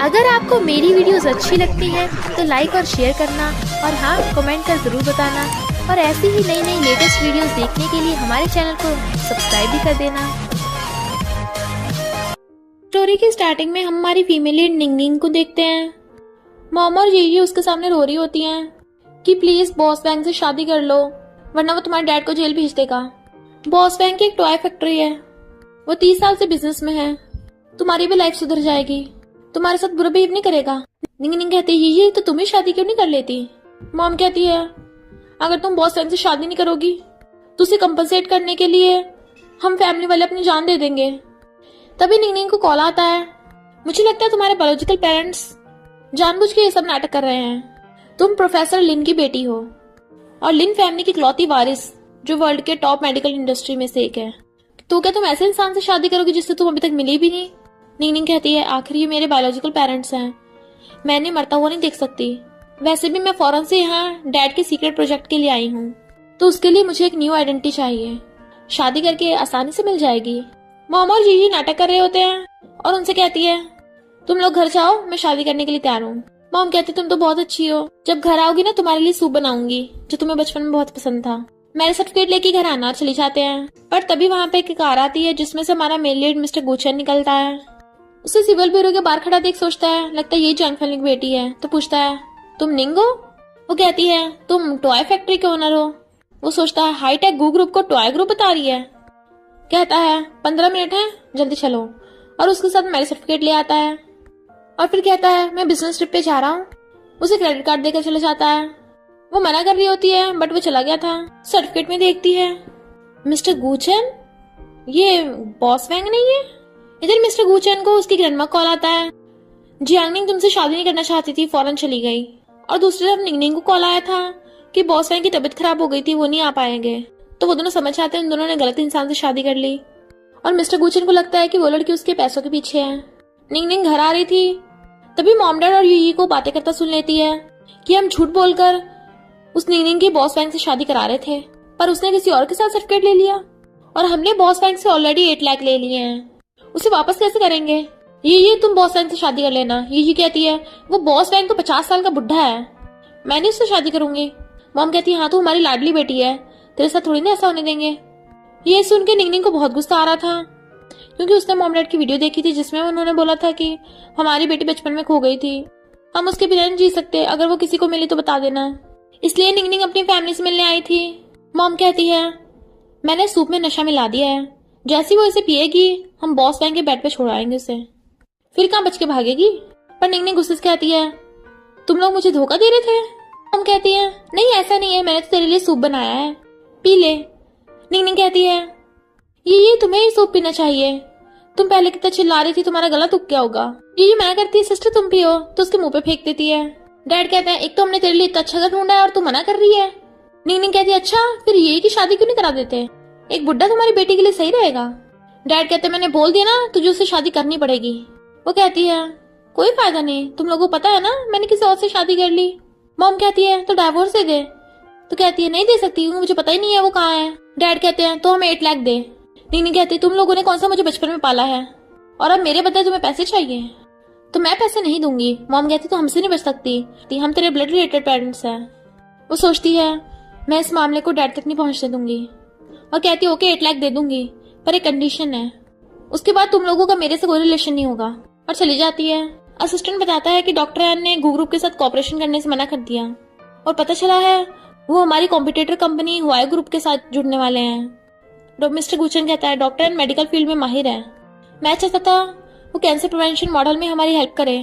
अगर आपको मेरी वीडियोस अच्छी लगती है तो लाइक और शेयर करना और हाँ कमेंट कर जरूर बताना। और ऐसी ही नई नई लेटेस्ट वीडियोस देखने के लिए हमारे चैनल को सब्सक्राइब भी कर देना। स्टोरी की स्टार्टिंग में हम हमारी फीमेल लीड निंगनिंग को देखते हैं। मॉम और ये उसके सामने रो रही होती हैं कि प्लीज बॉस वैंग से शादी कर लो वरना वो तुम्हारे डैड को जेल भेज देगा। बॉस वैंग की एक टॉय फैक्ट्री है, वो 30 साल से बिजनेस में है, तुम्हारी भी लाइफ सुधर जाएगी, तुम्हारे साथ बुरा बिहेव नहीं करेगा। निंगनिंग कहती है ये तो तुम ही शादी क्यों नहीं कर लेती। मॉम कहती है अगर तुम बॉस वैंग से शादी नहीं करोगी तो उसे कंपनसेट करने के लिए हम फैमिली वाले अपनी जान दे देंगे। तभी निंगनिंग को कॉल आता है, मुझे लगता है तुम्हारे बायोलॉजिकल पेरेंट्स जानबूझ के ये सब नाटक कर रहे हैं। तुम प्रोफेसर लिन की बेटी हो और लिन फैमिली की इकलौती वारिस जो वर्ल्ड के टॉप मेडिकल इंडस्ट्री में से एक है, तो क्या तुम ऐसे इंसान से शादी करोगी जिससे तुम अभी तक मिली भी नहीं। निंगनिंग कहती है आखिर ये मेरे बायोलॉजिकल पेरेंट्स हैं, मैं इन्हें मरता हुआ नहीं देख सकती। वैसे भी मैं फौरन से यहाँ डैड के सीक्रेट प्रोजेक्ट के लिए आई हूँ, तो उसके लिए मुझे एक न्यू आइडेंटिटी चाहिए, शादी करके आसानी से मिल जाएगी। मॉम और जीजी नाटक कर रहे होते हैं और उनसे कहती है तुम लोग घर जाओ, मैं शादी करने के लिए तैयार हूँ। मॉम कहती तुम तो बहुत अच्छी हो, जब घर आओगी ना तुम्हारे लिए सूप बनाऊंगी जो तुम्हें बचपन में बहुत पसंद था। मैरिज सर्टिफिकेट लेके घर आना और चली जाते हैं। पर तभी वहाँ पे एक कार आती है जिसमें से हमारा मेल लीड मिस्टर गुचन निकलता है। उसे सिविल ब्यूरो के बाहर खड़ा देख सोचता है लगता है ये जॉन फैमिली की बेटी है, तो पूछता है तुम निंग हो। वो कहती है तुम टॉय फैक्ट्री के ओनर हो। वो सोचता है हाईटेक गू ग्रुप को टॉय ग्रुप बता रही है। कहता है 15 मिनट है जल्दी चलो, और उसके साथ मैरिज सर्टिफिकेट ले आता है और फिर कहता है मैं बिजनेस ट्रिप पे जा रहा हूँ। उसे क्रेडिट कार्ड देकर चला जाता है। वो मना कर रही होती है बट वो चला गया था। सर्टिफिकेट में देखती है मिस्टर गुचन, ये बॉस वैंग नहीं है। इधर मिस्टर गुचन को उसकी ग्रैंडमा कॉल आता है, जियांगनिंग तुमसे शादी नहीं करना चाहती थी, फौरन चली गई। और दूसरी तरफ निंगनिंग को कॉल आया था कि बॉस वैंग की तबीयत खराब हो गई थी, वो नहीं आ पाएंगे। तो वो दोनों समझ आते हैं उन दोनों ने गलत इंसान से शादी कर ली और मिस्टर गुचन को लगता है कि वो लड़की उसके पैसों के पीछे है। निंगनिंग घर आ रही थी तभी मॉम डैड और यूई को बातें करता सुन लेती है कि हम झूठ बोलकर उस निंगनिंग की बॉस वैंग से शादी करा रहे थे, पर उसने किसी और के साथ सर्टिफिकेट ले लिया और हमने बॉस वैंग से ऑलरेडी 8 लाख ले लिए हैं, उसे वापस कैसे करेंगे। ये तुम बॉस वैंग से शादी कर लेना। ये कहती है वो बॉस वैंग तो 50 साल का बुढ़ा है, मैं नहीं उससे शादी करूंगी। मॉम कहती है हाँ तो हमारी लाडली बेटी है, तेरे साथ थोड़ी ना ऐसा होने देंगे। ये सुन के निंगनिंग को बहुत गुस्सा आ रहा था क्योंकि उसने मॉम डैड की वीडियो देखी थी जिसमें उन्होंने बोला था कि हमारी बेटी बचपन में खो गई थी, हम उसके बिना नहीं जी सकते, अगर वो किसी को मिली तो बता देना। इसलिए निंगनिंग अपनी फैमिली से मिलने आई थी। मॉम कहती है मैंने सूप में नशा मिला दिया है, जैसी वो इसे पिएगी हम बॉस वैंग के बेड पे छोड़ाएंगे उसे, फिर कहाँ बच के भागेगी। पर निंगनिंग गुस्से से कहती है तुम लोग मुझे धोखा दे रहे थे। मॉम कहती है नहीं ऐसा नहीं है, मैंने तो तेरे लिए सूप बनाया है, पी ले। निंगनिंग कहती है ये तुम्हें ही सूप पीना चाहिए, तुम पहले कितना चिल्ला रही थी, तुम्हारा गला दुख गया होगा। ये मना करती है सिस्टर तुम पियो, तो उसके मुंह पे फेंक देती है। डैड कहते हैं एक तो हमने तेरे लिए इतना अच्छा घर ढूंढा है और तू मना कर रही है। निंगनिंग कहती है अच्छा फिर ये की शादी क्यों नहीं करा देते, एक बुड्ढा तुम्हारी बेटी के लिए सही रहेगा। डैड कहते हैं मैंने बोल दिया ना तुझे उससे शादी करनी पड़ेगी। वो कहती है कोई फायदा नहीं, तुम लोगों को पता है ना मैंने किसी और से शादी कर ली। मॉम कहती है तो डाइवोर्स दे दे। तो कहती है नहीं दे सकती क्योंकि मुझे पता ही नहीं है वो कहाँ है। डैड कहते हैं तो हमें 8 लाख दे। निंगनिंग कहती है तुम लोगों ने कौन सा मुझे बचपन में पाला है और अब मेरे बदले तुम्हें पैसे चाहिए, तो मैं पैसे नहीं दूंगी। मॉम कहती तो हमसे नहीं बच सकती, हम तेरे ब्लड रिलेटेड पेरेंट्स हैं। वो सोचती है मैं इस मामले को डैड तक नहीं पहुंचने दूंगी और कहती है ओके 8 लाख दे दूंगी पर एक कंडीशन है, उसके बाद तुम लोगों का मेरे से कोई रिलेशन नहीं होगा, और चली जाती है। असिस्टेंट बताता है कि डॉक्टर एन ने गू ग्रुप के साथ कॉपरेशन करने से मना कर दिया और पता चला है वो हमारी कॉम्पिटिटर कंपनी हुआई ग्रुप के साथ जुड़ने वाले हैं। मिस्टर गुचन कहता है डॉक्टर एन मेडिकल फील्ड में माहिर है, मैं चाहता था वो कैंसर प्रिवेंशन मॉडल में हमारी हेल्प करे,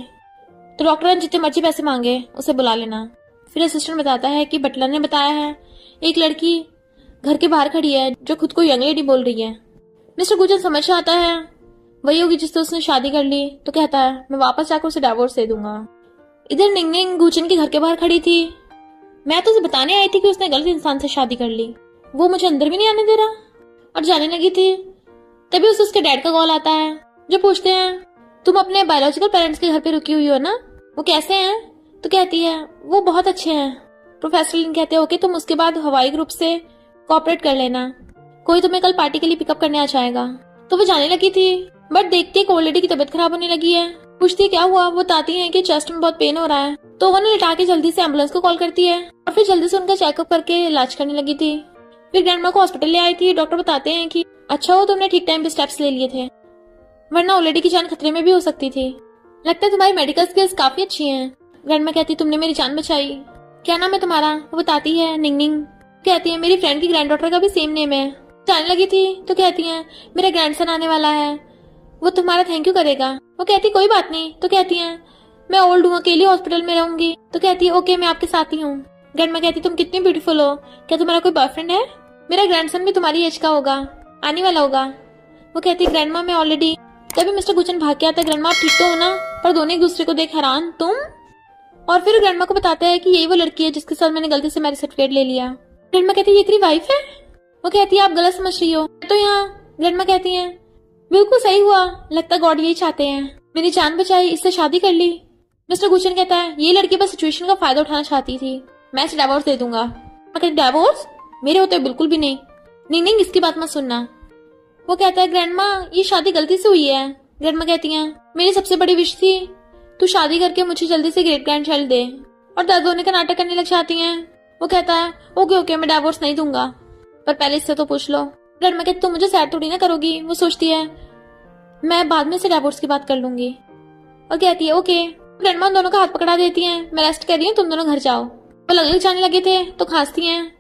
तो डॉक्टर एन जितने मर्जी पैसे मांगे उसे बुला लेना। फिर असिस्टेंट बताता है कि बटलर ने बताया है एक लड़की घर के बाहर खड़ी है जो खुद को यंग लेडी बोल रही है। मिस्टर गुचन समझ आता है वही होगी जिससे उसने शादी कर ली, तो कहता है मैं वापस जाकर उसे डाइवोर्स दे दूंगा। इधर निंगनिंग गुचन के घर के बाहर खड़ी थी, मैं तो उसे बताने आई थी कि उसने गलत इंसान से शादी कर ली, वो मुझे अंदर भी नहीं आने दे रहा, और जाने लगी थी। तभी उसे उसके डैड का कॉल आता है जो पूछते हैं तुम अपने बायोलॉजिकल पेरेंट्स के घर पे रुकी हुई हो ना, वो कैसे हैं। तो कहती है वो बहुत अच्छे हैं। प्रोफेसर लिन कहते हैं ओके तुम उसके बाद हवाई ग्रुप से कोऑपरेट कर लेना, कोई तुम्हें कल पार्टी के लिए पिकअप करने आ जाएगा। तो वो जाने लगी थी बट देखती है ओल्ड लेडी की तबीयत खराब होने लगी है पूछती क्या हुआ। वो बताती है कि चेस्ट में बहुत पेन हो रहा है, तो वो लिटा के जल्दी से एम्बुलेंस को कॉल करती है और फिर जल्दी से उनका चेकअप करके इलाज करने लगी थी। फिर ग्रैंडमा को हॉस्पिटल ले आई थी। डॉक्टर बताते हैं कि अच्छा हो तुमने ठीक टाइम पे स्टेप्स ले लिए थे, वरना ओल्ड लेडी की जान खतरे में भी हो सकती थी। लगता है तुम्हारी मेडिकल स्किल्स काफी अच्छी हैं। ग्रैंडमा कहती तुमने मेरी जान बचाई। क्या नाम है तुम्हारा? वो बताती है निंगनिंग। कहती है मेरी फ्रेंड की ग्रैंडडॉटर का भी सेम नेम है। जाने लगी थी तो कहती है मेरा ग्रैंडसन आने वाला है, वो तुम्हारा थैंक यू करेगा। वो कहती कोई बात नहीं। तो कहती है मैं ओल्ड हूँ, अकेली हॉस्पिटल में रहूंगी। तो कहती है ओके मैं आपके साथ ही हूँ। ग्रैंडमा कहती तुम कितनी ब्यूटीफुल हो, क्या तुम्हारा कोई बॉयफ्रेंड है? मेरा ग्रैंडसन भी तुम्हारी एज का होगा, आने वाला होगा। वो कहती ग्रैंडमा मैं ऑलरेडी। तभी मिस्टर गुचन भाग के आता है। ग्रैंडमा आप ठीक तो हो ना? पर दोनों एक दूसरे को देख हैरान। तुम? और फिर ग्रैंडमा को बताता है कि यही वो लड़की है जिसके साथ मैंने गलती से मैरिज सर्टिफिकेट ले लिया। ग्रैंडमा कहती है ये तेरी वाइफ है? वो कहती है आप गलत समझ रही हो। तो यहाँ ग्रैंडमा कहती है बिल्कुल सही हुआ, लगता गॉड यही चाहते हैं, मेरी जान बचाई, इससे शादी कर ली। मिस्टर गुचन कहता है ये लड़की बस सिचुएशन का फायदा उठाना चाहती थी, मैं इसे डिवोर्स दे दूंगा। मैं कहती डिवोर्स? मेरे होते बिल्कुल भी नहीं। नहीं इसकी बात मत सुनना। वो कहता है ग्रैंडमा ये शादी गलती से हुई है। ग्रैंडमा कहती है मेरी सबसे बड़ी विश थी तू शादी करके मुझे जल्दी से ग्रेट ग्रैंड चाइल्ड दे। और दर्द होने का नाटक करने लग जाती हैं। वो कहता है ओके मैं डिवोर्स नहीं दूंगा, पर पहले इससे तो पूछ लो। ग्रैंडमा कहती तुम मुझे सैड थोड़ी ना करोगी। वो सोचती है मैं बाद में से डिवोर्स की बात कर लूंगी और कहती है ओके। ग्रैंडमा दोनों का हाथ पकड़ा देती है। मैं रेस्ट कर रही हूँ, तुम दोनों घर जाओ। वो अलग अलग जाने लगे थे तो खांसती हैं,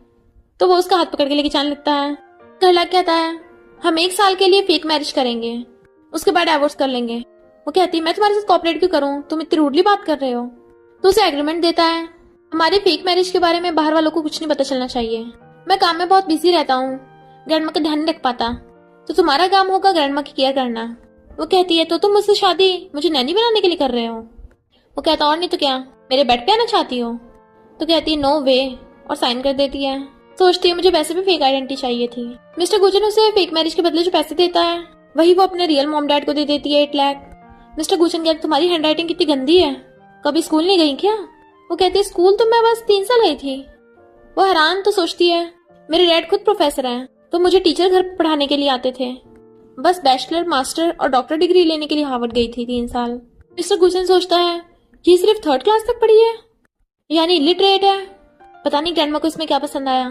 तो वो उसका हाथ पकड़ के लेके जाने लगता है। घर लाके कहता है हम 1 साल के लिए फेक मैरिज करेंगे, उसके बाद डिवोर्स कर लेंगे। वो कहती है मैं तुम्हारे साथ कोऑपरेट क्यों करूं, तुम इतनी रूडली बात कर रहे हो। तो उसे एग्रीमेंट देता है हमारी फेक मैरिज के बारे में बाहर वालों को कुछ नहीं पता चलना चाहिए। मैं काम में बहुत बिजी रहता हूँ, ग्रैंडमा का ध्यान नहीं रख पाता, तो तुम्हारा काम होगा ग्रैंडमा की केयर करना। वो कहती है तो तुम मुझसे शादी मुझे नैनी बनाने के लिए कर रहे हो? वो कहता और नहीं तो क्या, मेरे बेड पे आना चाहती हो? तो कहती है नो वे, और साइन कर देती है। सोचती है मुझे वैसे भी फेक आइडेंटिटी चाहिए थी। मिस्टर गुजन उसे फेक मैरिज के बदले जो पैसे देता है वही वो अपने रियल मॉम डैड को दे देती है 8 लाख। मिस्टर गुजन कहते तुम्हारी हैंडराइटिंग कितनी गंदी है, कभी स्कूल नहीं गई क्या? वो कहती है स्कूल तो मैं बस 3 साल गई थी। वो हैरान तो सोचती है मेरे डैड खुद प्रोफेसर हैं, तो मुझे टीचर घर पढ़ाने के लिए आते थे, बस बैचलर मास्टर और डॉक्टर डिग्री लेने के लिए हार्वर्ड गई थी 3 साल। मिस्टर गुजन सोचता है ये सिर्फ 3rd क्लास तक पढ़ी है, यानी इलिटरेट है। पता नहीं ग्रैंडमा को इसमें क्या पसंद आया।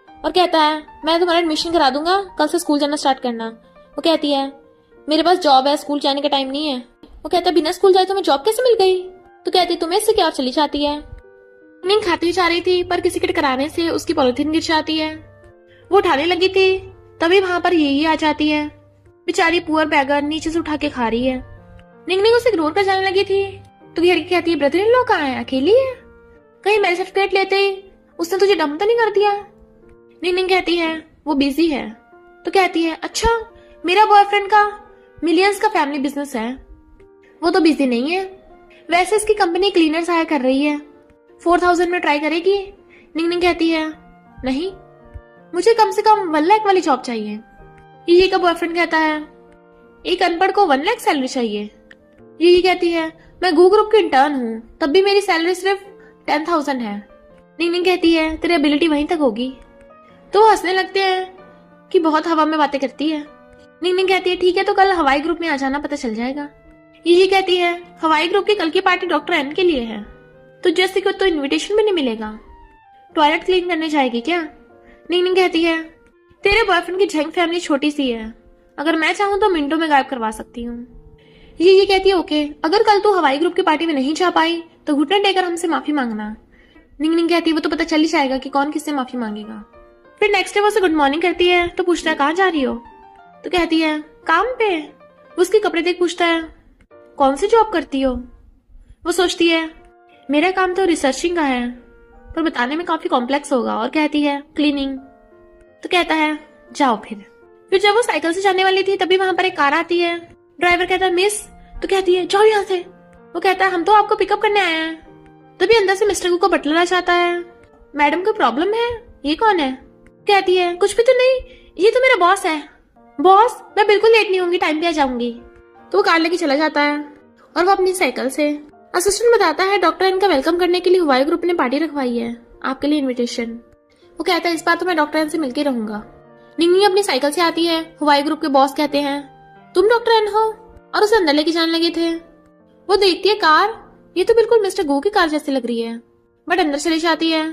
और कहता है मैं तुम्हारा एडमिशन करा दूंगा, कल से स्कूल जाना स्टार्ट करना। वो कहती है मेरे पास जॉब है, स्कूल जाने का टाइम नहीं है। वो कहता है बिना स्कूल जाए तुम्हें जॉब कैसे मिल गई? तो कहती तुम्हें इससे क्या, और चली जाती है। नहीं खाती जा रही थी पर किसी के टकराने से उसकी पॉलिथीन गिर जाती है। वो उठाने लगी थी तभी वहां पर यही आ जाती है। बेचारी पुअर बैगर नीचे से उठा के खा रही है। निंगनिंग उसे इग्नोर कर जाने लगी थी तो लड़की कहती है ब्रदर इन लॉ कहाँ है, अकेली है? कहीं मैरिज सर्टिफिकेट लेते ही उसने तुझे डंप तो नहीं कर दिया? निंगनिंग कहती है वो बिजी है। तो कहती है अच्छा मेरा बॉयफ्रेंड का मिलियंस का फैमिली बिजनेस है, वो तो बिजी नहीं है। वैसे इसकी कंपनी क्लीनर्स हायर कर रही है, 4000 में ट्राई करेगी? निंगनिंग कहती है नहीं, मुझे कम से कम 1 लाख वाली जॉब चाहिए। ये का बॉयफ्रेंड कहता है एक अनपढ़ को 1 लाख सैलरी चाहिए। ये कहती है मैं गू ग्रुप की इंटर्न हूँ, तब भी मेरी सैलरी सिर्फ 10,000 है। निंगनिंग कहती है तेरी एबिलिटी वहीं तक होगी। तो वो हंसने लगते हैं कि बहुत हवा में बातें करती है। निंगनिंग कहती है ठीक है तो कल हवाई ग्रुप में आ जाना, पता चल जाएगा। ये कहती है हवाई ग्रुप की कल की पार्टी डॉक्टर एन के लिए है, तो जैसे को तो इनविटेशन भी नहीं मिलेगा। टॉयलेट क्लीन करने जाएगी क्या? निंगनिंग कहती है तेरे बॉयफ्रेंड की झंग फैमिली छोटी सी है, अगर मैं चाहूँ तो मिनटों में गायब करवा सकती हूँ। ये कहती है ओके, अगर कल तू हवाई ग्रुप की पार्टी में नहीं जा पाई तो घुटने टेकर हमसे माफी मांगना। निंगनिंग कहती है वो तो पता चल ही जाएगा कि कौन किससे माफी मांगेगा। फिर नेक्स्ट डे वो उसे गुड मॉर्निंग करती है तो पूछता है कहाँ जा रही हो? तो कहती है काम पे। वो उसके कपड़े देख पूछता है कौन सी जॉब करती हो? वो सोचती है मेरा काम तो रिसर्चिंग का है, पर बताने में काफी कॉम्प्लेक्स होगा, और कहती है क्लीनिंग। तो कहता है जाओ। फिर जब वो साइकिल से जाने वाली थी तभी वहां पर एक कार आती है। ड्राइवर कहता है मिस। तो कहती है जाओ यहाँ से। वो कहता है हम तो आपको पिकअप करने आए हैं। तभी अंदर से मिस्टर को बटलर आ जाता है। मैडम कोई प्रॉब्लम है? ये कौन है? कहती है कुछ भी तो नहीं, ये तो मेरा बॉस है। बॉस मैं बिल्कुल लेट नहीं होंगी, टाइम पे आ जाऊंगी। तो वो कार लेके चला जाता है और वो अपनी साइकिल से। असिस्टेंट बताता है डॉक्टर इनका वेलकम करने के लिए हवाई ग्रुप ने पार्टी रखवाई है, आपके लिए इनविटेशन। वो कहता है इस बार तो मैं डॉक्टर एन से मिलकर रहूंगा। निंगनी अपनी साइकिल से आती है। हवाई ग्रुप के बॉस कहते हैं तुम डॉक्टर एन हो, और उसे अंदर लेके जाने लगे थे। वो देखती है कार, ये तो बिल्कुल मिस्टर गो की कार जैसी लग रही है, बट अंदर चली जाती है।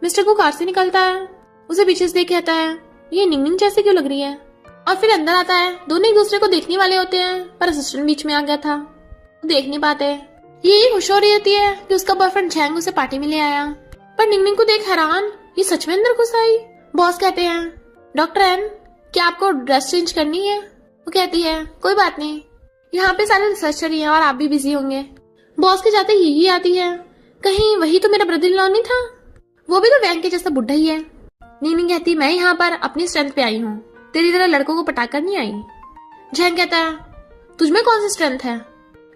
मिस्टर गो कार से निकलता है, उसे पीछे से देख कहता है ये निंगनिंग जैसे क्यों लग रही है, और फिर अंदर आता है। दोनों एक दूसरे को देखने वाले होते हैं, पर असिस्टेंट बीच में आ गया था, वो देख नहीं पाते। ये खुश हो रही होती है कि उसका बॉयफ्रेंड झैंग उसे पार्टी में ले आया, पर निंगनिंग को देख हैरान, ये सच में अंदर घुस आई। बॉस कहते हैं डॉक्टर एन, क्या आपको ड्रेस चेंज करनी है? वो कहती है कोई बात नहीं, यहाँ पे सारे रिसर्चर ही हैं और आप भी बिजी होंगे। बॉस के जाते यही आती है, कहीं वही तो मेरा ब्रदर इन लॉ नहीं था, वो भी तो वैंग के जैसा बुढ़ा ही है। निंगनिंग कहती मैं यहाँ पर अपनी स्ट्रेंथ पे आई हूँ, तेरी तरह लड़कों को पटाकर नहीं आई। झैंग कहता है तुझमें कौन सी स्ट्रेंथ है,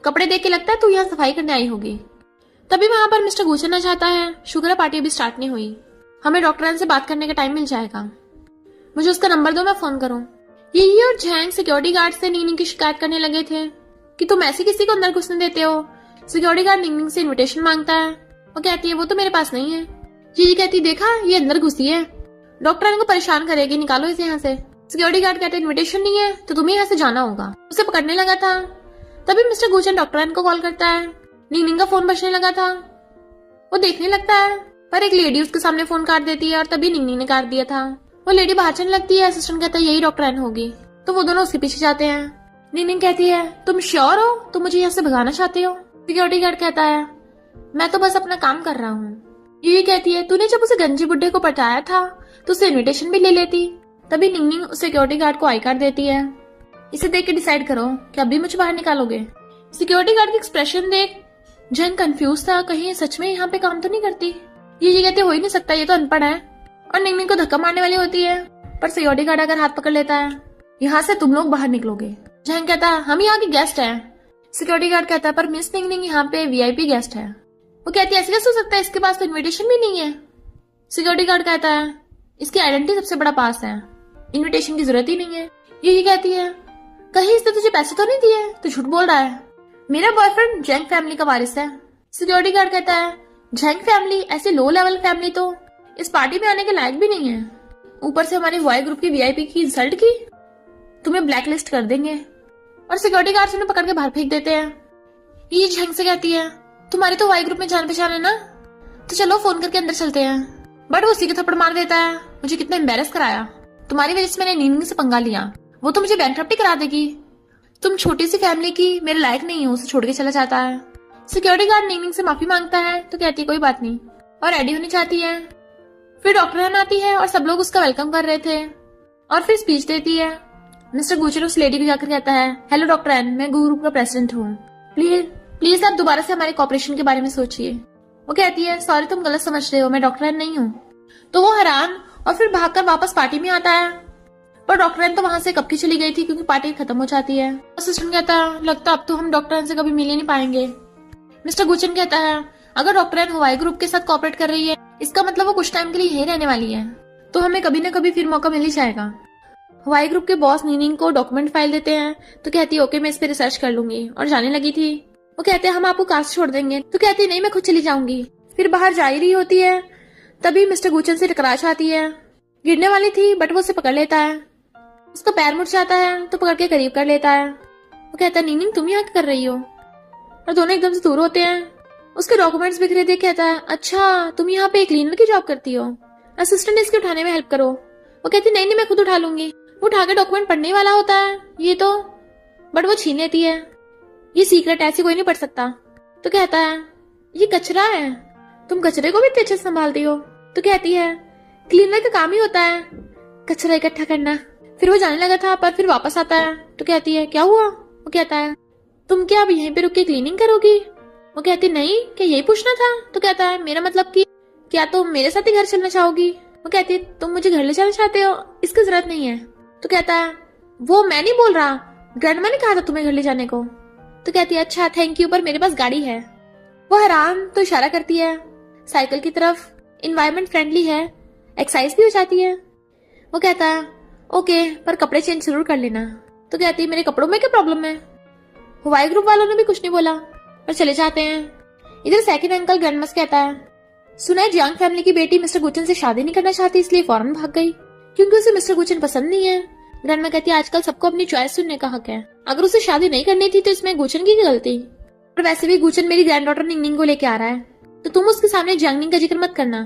कपड़े देख के लगता है तू यहाँ सफाई करने आई होगी। तभी वहां पर मिस्टर गुचन आ जाता है। शुक्र है पार्टी अभी स्टार्ट नहीं हुई, हमें डॉक्टर एन से बात करने का टाइम मिल जाएगा, मुझे उसका नंबर दो, मैं फोन करूँ। ये और झैंग सिक्योरिटी गार्ड से निंगनिंग की शिकायत करने लगे थे कि तुम ऐसे किसी को अंदर घुसने देते हो। सिक्योरिटी गार्ड निंगनिंग से इनविटेशन मांगता है, वो कहती है वो तो मेरे पास नहीं है। ये कहती देखा ये अंदर घुसी है, डॉक्टर एन को परेशान करेगी, निकालो इसे यहाँ से। सिक्योरिटी गार्ड कहते इनविटेशन नहीं है तो तुम्हें यहाँ से जाना होगा। उसे पकड़ने लगा था, तभी मिस्टर गुचन डॉक्टर एन को कॉल करता है। निंगनिंग का फोन बजने लगा था, वो देखने लगता है, पर एक लेडी उसके सामने फोन काट देती है और तभी निंगनिंग ने काट दिया था। वो लेडी बाहर चलने लगती है, असिस्टेंट कहता है यही डॉक्टर एन होगी, तो वो दोनों उसके पीछे जाते हैं। निंगनिंग कहती है तुम श्योर हो, तुम मुझे यहाँ से भगाना चाहते हो? सिक्योरिटी गार्ड कहता है मैं तो बस अपना काम कर रहा हूँ। ये कहती है तूने जब उसे गंजे बुड्ढे को पटाया था तो उसे इनविटेशन भी ले लेती। तभी निंगनिंग उस सिक्योरिटी गार्ड को आई कार्ड देती है, इसे देख के डिसाइड करो कि अभी मुझे बाहर निकालोगे। सिक्योरिटी गार्ड की एक्सप्रेशन देख जंग कंफ्यूज था, कहीं सच में यहाँ पे काम तो नहीं करती। ये कहते हो ही नहीं सकता, ये तो अनपढ़ है, और निंगनिंग को धक्का मारने वाली होती है, पर सिक्योरिटी गार्ड अगर हाथ पकड़ लेता है यहाँ से तुम लोग बाहर निकलोगे। जंग कहता है हम यहाँ की गेस्ट है। सिक्योरिटी गार्ड कहता है पर मिस निंगनिंग यहाँ पे वीआईपी गेस्ट है। वो कहती है ऐसे कैसे हो सकता है, इसके पास तो इन्विटेशन भी नहीं है। सिक्योरिटी गार्ड कहता है इसकी आइडेंटिटी सबसे बड़ा पास है, इन्विटेशन की जरूरत ही नहीं है। ये कहती है कहीं इसने तुझे पैसे तो नहीं दिए, तू झूठ बोल रहा है, मेरा बॉयफ्रेंड जैंग फैमिली का वारिस है। सिक्योरिटी गार्ड कहता है जैंग फैमिली ऐसी लो लेवल फैमिली तो इस पार्टी में आने के लायक भी नहीं है, ऊपर से हमारे वाई ग्रुप की वीआईपी की इंसल्ट की, तुम्हें ब्लैकलिस्ट कर देंगे। और सिक्योरिटी गार्ड उन्हें पकड़ के बाहर फेंक देते हैं। ये जैंग से कहती है तुम्हारे तो वाई ग्रुप में जान पहचान है ना, तो चलो फोन करके अंदर चलते हैं। बट वो उसी के थप्पड़ मार देता है, मुझे कितना एम्बेरस कराया, तुम्हारी वजह से मैंने निंगनिंग से पंगा लिया, वो तो मुझे बैंकरप्टी करा देगी, तुम छोटी सी फैमिली की मेरे लायक नहीं हो। उसे छोड़ के चला जाता है। सिक्योरिटी गार्ड निंगनिंग से माफी मांगता है तो कहती है कोई बात नहीं, और रेडी होनी चाहती है। फिर डॉक्टर एन आती है और सब लोग उसका वेलकम कर रहे थे, और फिर स्पीच देती है। मिस्टर गुचर उस लेडी को जाकर कहता है हेलो डॉक्टर एन, मैं ग्रुप का प्रेसिडेंट हूँ, प्लीज आप दोबारा से हमारे कॉपरेशन के बारे में सोचिए। वो कहती है सॉरी तुम गलत समझ रहे हो, मैं डॉक्टर एन नहीं हूँ। तो वो हैरान और फिर भागकर वापस पार्टी में आता है, पर डॉक्टर एन तो वहां से कब की चली गई थी क्योंकि पार्टी खत्म हो जाती है। असिस्टेंट कहता है लगता अब तो हम डॉक्टर एन से कभी मिल ही नहीं पाएंगे। मिस्टर गुचन कहता है अगर डॉक्टर एन हवाई ग्रुप के साथ कॉपरेट कर रही है इसका मतलब वो कुछ टाइम के लिए यही रहने वाली है, तो हमें कभी न कभी फिर मौका मिल ही जाएगा। हवाई ग्रुप के बॉस निंगनिंग को डॉक्यूमेंट फाइल देते हैं तो कहती है ओके मैं इस पे रिसर्च कर लूंगी, और जाने लगी थी। वो कहते हैं हम आपको कास्ट छोड़ देंगे, तो कहती है नहीं मैं खुद चली जाऊंगी। फिर बाहर जा ही रही होती है, तभी मिस्टर गुचन से टकरा जाती है, गिरने वाली थी बट वो उसे पकड़ लेता है, उसका पैर मुड़ जाता है तो पकड़ के करीब कर लेता है। वो कहता है निंगनिंग तुम यहाँ क्या कर रही हो, और दोनों एकदम से दूर होते हैं। उसके डॉक्यूमेंट्स बिखरे देख कहता है अच्छा तुम यहाँ पे क्लीनर की जॉब करती हो, असिस्टेंट इसके उठाने में हेल्प करो। वो कहती नहीं मैं खुद उठा लूंगी। वो उठा के डॉक्यूमेंट पढ़ने वाला होता है ये तो, बट वो छीन लेती है, ये सीक्रेट ऐसे कोई नहीं पढ़ सकता। तो कहता है ये कचरा है, तुम कचरे को भी इतने अच्छे से संभालती हो। तो कहती है क्लीनर का काम ही होता है कचरा इकट्ठा करना। फिर वो जाने लगा था पर फिर वापस आता है तो कहती है क्या हुआ। वो कहता है तुम क्या अब यहीं पे रुक के क्लीनिंग करोगी। वो कहती नहीं क्या यही पूछना था। तो कहता है मेरा मतलब कि क्या तुम मेरे साथ ही घर चलना चाहोगी। वो कहती है तुम मुझे घर ले जाना चाहते हो, इसकी जरूरत नहीं है। तो कहता है वो मैं नहीं बोल रहा, ग्रैंडमा ने कहा था तुम्हें घर ले जाने को। तो कहती है अच्छा थैंक यू पर मेरे पास गाड़ी है। वो हैरान तो इशारा करती है साइकिल की तरफ, इन्वायरमेंट फ्रेंडली है, एक्सरसाइज भी हो जाती है। वो कहता है ओके पर कपड़े चेंज जरूर कर लेना। तो कहती है मेरे कपड़ों में क्या प्रॉब्लम है। हवाई ग्रुप वालों ने भी कुछ नहीं बोला और चले जाते हैं। इधर सेकंड अंकल ग्रैंडमस कहता है सुना है जियांग फैमिली की बेटी मिस्टर गुचन से शादी नहीं करना चाहती इसलिए फौरन भाग गई क्योंकि उसे मिस्टर गुचन पसंद नहीं है। ग्रैंडमा कहती है आजकल सबको अपनी चॉइस सुनने का हक है, अगर उसे शादी नहीं करनी थी तो इसमें गुचन की गलती। और वैसे भी गुचन मेरी ग्रैंड डॉटर निंगनिंग को लेके आ रहा है, तो तुम उसके सामने जंगनिंग का जिक्र मत करना।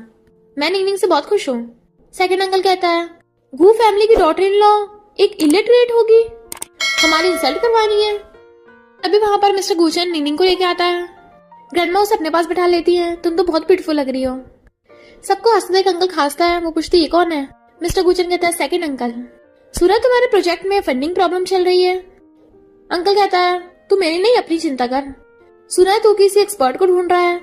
मैं निंगनिंग से बहुत खुश हूँ। सेकंड अंकल कहता है, गू फैमिली की डॉटर इन लॉ एक इलिटरेट होगी, हमारी इंसल्ट करवानी है। अभी वहां पर मिस्टर गुचन निंगनिंग को लेके आता है। ग्रैंडमा उसे अपने पास बैठा लेती है। तुम तो बहुत ब्यूटीफुल लग रही हो। सबको हंसते देख अंकल खांसता है। वो पूछती ये कौन है? मिस्टर गुचन कहता है, सेकंड अंकल। सूरज, तुम्हारे प्रोजेक्ट में फंडिंग प्रॉब्लम चल रही है। अंकल कहता है, तू मेरी नहीं अपनी चिंता कर। सूरज, तू किसी एक्सपर्ट को ढूंढ रहा है।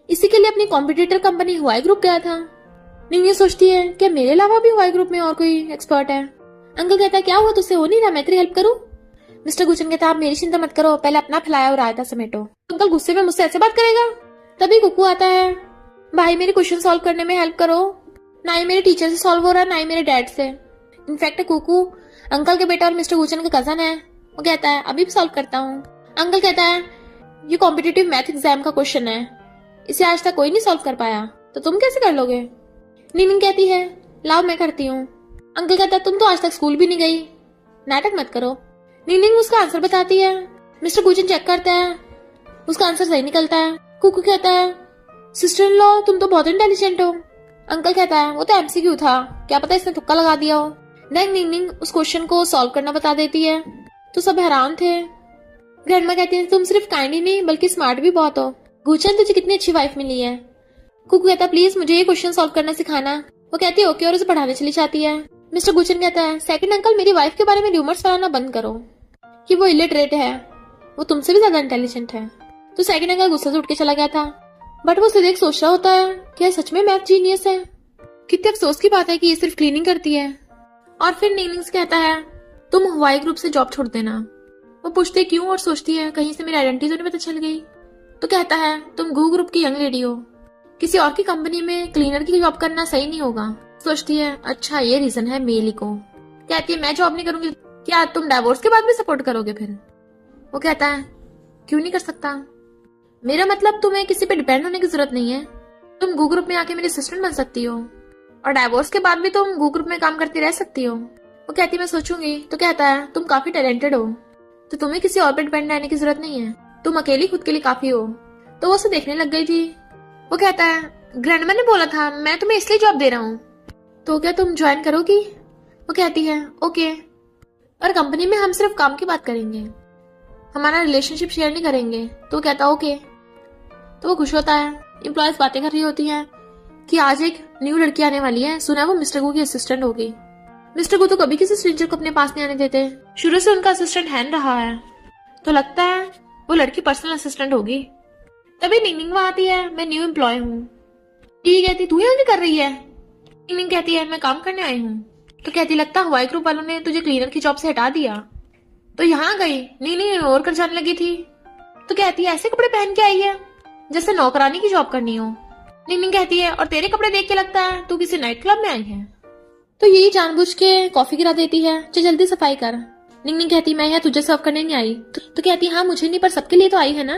इसी के लिए अपनी कॉम्पिटिटर कंपनी हवाई ग्रुप गया था। निंगनिंग सोचती है, क्या मेरे अलावा भी हवाई ग्रुप में और कोई एक्सपर्ट है? अंकल कहता है, क्या हुआ, तुझसे हो नहीं रहा, मैं तेरी हेल्प करूं? मिस्टर गुचन कहता है, आप मेरी चिंता मत करो, पहले अपना फैलाया और रायता समेटो। अंकल गुस्से में मुझसे ऐसे बात करेगा? तभी कुकू आता है। भाई, मेरे क्वेश्चन सॉल्व करने में हेल्प करो। ना ही मेरे टीचर से सॉल्व हो रहा, ना ही मेरे डैड से। इनफैक्ट कुकू अंकल के बेटा और मिस्टर गुचन का कजन है। वो कहता है, अभी भी सॉल्व करता हूँ। अंकल कहता है, ये कॉम्पिटिटिव मैथ एग्जाम का क्वेश्चन है, इसे आज तक कोई नहीं सॉल्व कर पाया, तो तुम कैसे कर लोगे? निंगनिंग कहती है, लाओ मैं करती हूँ। अंकल कहता है, तुम तो आज तक स्कूल भी नहीं गई, नाटक मत करो। निंगनिंग उसका आंसर बताती है। मिस्टर गुचन चेक करता है, उसका आंसर सही निकलता है। कुकू कहता है, सिस्टर इन लॉ, तुम तो बहुत इंटेलिजेंट हो। अंकल कहता है, वो तो एमसीक्यू था, क्या पता इसने तुक्का लगा दिया हो। देन निंगनिंग उस क्वेश्चन को सॉल्व करना बता देती है। तो सब हैरान थे। ग्रैंडमा कहती है, तुम सिर्फ काइंड ही नहीं बल्कि स्मार्ट भी बहुत हो। गुचन, तुझे कितनी अच्छी वाइफ मिली है। कुकू कहता है, प्लीज मुझे ये क्वेश्चन सॉल्व करना सिखाना। वो कहती है, ओके, और उसे पढ़ाने चली जाती है। मिस्टर गुचन कहता है, सेकंड अंकल, मेरी वाइफ के बारे में र्यूमर्स फैलाना बंद करो कि वो इलिटरेट है, वो तुमसे भी ज्यादा इंटेलिजेंट है। तो सेकंड अंकल गुस्से से उठ के चला गया था। बट वो सीधे सोच रहा होता है, क्या सच में मैथ जीनियस है? कितने अफसोस की बात है कि ये सिर्फ क्लीनिंग करती है। और फिर निंगनिंग कहता है, तुम हवाई ग्रुप से जॉब छोड़ देना। वो पूछती है, क्यों? और सोचती है, कहीं से मेरी आइडेंटिटी तो नहीं पता चल गई। तो कहता है, तुम गू ग्रुप की यंग लेडी हो, किसी और की कंपनी में क्लीनर की जॉब करना सही नहीं होगा। सोचती है, अच्छा ये रीजन है मेली को। कहती है, मैं जॉब नहीं करूंगी, क्या तुम डाइवोर्स के बाद भी सपोर्ट करोगे फिर? वो कहता है, क्यों नहीं कर सकता, मेरा मतलब तुम्हें किसी पे डिपेंड होने की जरूरत नहीं है, तुम गू ग्रुप में आके मेरी असिस्टेंट बन सकती हो और डाइवोर्स के बाद भी तुम गू ग्रुप में काम करती रह सकती हो। वो कहती है, मैं सोचूंगी। तो कहता है, तुम काफी टैलेंटेड हो, तो तुम्हें किसी और पे डिपेंड रहने की जरूरत नहीं है, तुम अकेली खुद के लिए काफी हो। तो वो उसे देखने लग गई थी। वो कहता है, ग्रैंडमा ने बोला था मैं तुम्हें इसलिए जॉब दे रहा हूँ, तो क्या तुम ज्वाइन करोगी? वो कहती है, ओके, और कंपनी में हम सिर्फ काम की बात करेंगे, हमारा रिलेशनशिप शेयर नहीं करेंगे। तो कहता है, ओके। तो वो खुश होता है। एम्प्लॉयज बातें कर रही होती हैं कि आज एक न्यू लड़की आने वाली है, सुना है वो मिस्टर गू की असिस्टेंट होगी। मिस्टर गू तो कभी किसी स्ट्रेंजर को अपने पास नहीं आने देते, शुरू से उनका असिस्टेंट हैन रहा है, तो लगता है वो लड़की पर्सनल असिस्टेंट होगी। तभी निंगनिंग वहां आती है, मैं न्यू एम्प्लॉय हूँ। टी कहती, तू यहाँ क्या कर रही है? निंगनिंग कहती है, मैं काम करने आई हूँ। तो कहती, लगता हवाई ग्रुप वालों ने तुझे क्लीनर की जॉब से हटा दिया, तो यहाँ गई। निंगनिंग इग्नोर कर जाने लगी थी। तो कहती है, ऐसे कपड़े पहन के आई है जैसे नौकरानी की जॉब करनी हो। निंगनिंग कहती है, और तेरे कपड़े देख के लगता है तू किसी नाइट क्लब में आई है। तो यही जानबूझ के कॉफी गिरा देती है, जो जल्दी सफाई कर। निंगनिंग कहती, मैं यहाँ तुझे सर्व करने नहीं आई। तो कहती, हाँ मुझे नहीं, पर सबके लिए तो आई है ना।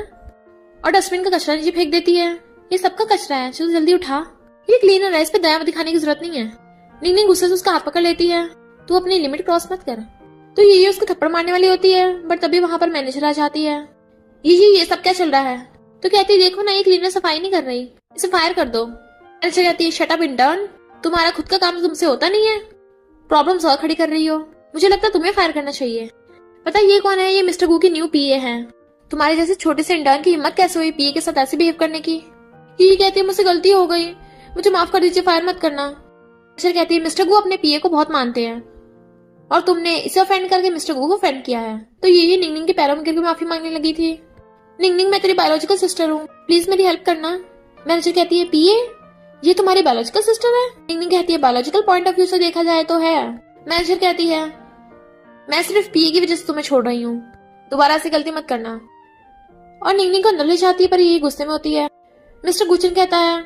और डस्टबिन का कचरा नीचे फेंक देती है। ये सबका कचरा है, चलो जल्दी उठा, ये क्लीनर है, इस पे दया दिखाने की जरूरत नहीं है। निंगनिंग गुस्से से उसका हाथ पकड़ लेती है, तू अपनी लिमिट क्रॉस मत कर। तो ये उसको थप्पड़ मारने वाली होती है, बट तभी वहां पर मैनेजर आ जाती है। ये सब क्या चल रहा है? तो कहती है, देखो ना, ये क्लीनर सफाई नहीं कर रही, इसे फायर कर दो। मैनेजर कहती है, शट अप इंटर्न, तुम्हारा खुद का काम तुमसे होता नहीं है, प्रॉब्लम्स और खड़ी कर रही हो, मुझे लगता है तुम्हें फायर करना चाहिए। पता ये कौन है? ये मिस्टर गू की न्यू पीए है। तुम्हारे जैसे छोटे से इंटर्न की हिम्मत कैसे हुई पीए के साथ ऐसे बिहेव करने की? ये कहती है, मुझसे गलती हो गई, मुझे माफ कर दीजिए, फायर मत करना। मैनेजर कहती है, मिस्टर गू अपने पीए को बहुत मानते हैं और तुमने इसे ऑफेंड करके मिस्टर गू को ऑफेंड किया है। तो ये निंगनिंग के पैरों में गिर के माफी मांगने लगी थी। निंगनिंग, मैं तेरी बायोलॉजिकल सिस्टर हूँ, प्लीज मेरी हेल्प करना। मैनेजर कहती है, पीए ये तुम्हारी बायोलॉजिकल सिस्टर है? निंगनिंग कहती है, बायोलॉजिकल पॉइंट ऑफ व्यू से देखा जाए तो है। मैनेजर कहती है, मैं सिर्फ पीए की वजह से तुम्हें छोड़ रही हूँ, दोबारा से गलती मत करना। और निंगनिंग को अंदर ले जाती है, पर ये गुस्से में होती है। मिस्टर गुचन कहता है,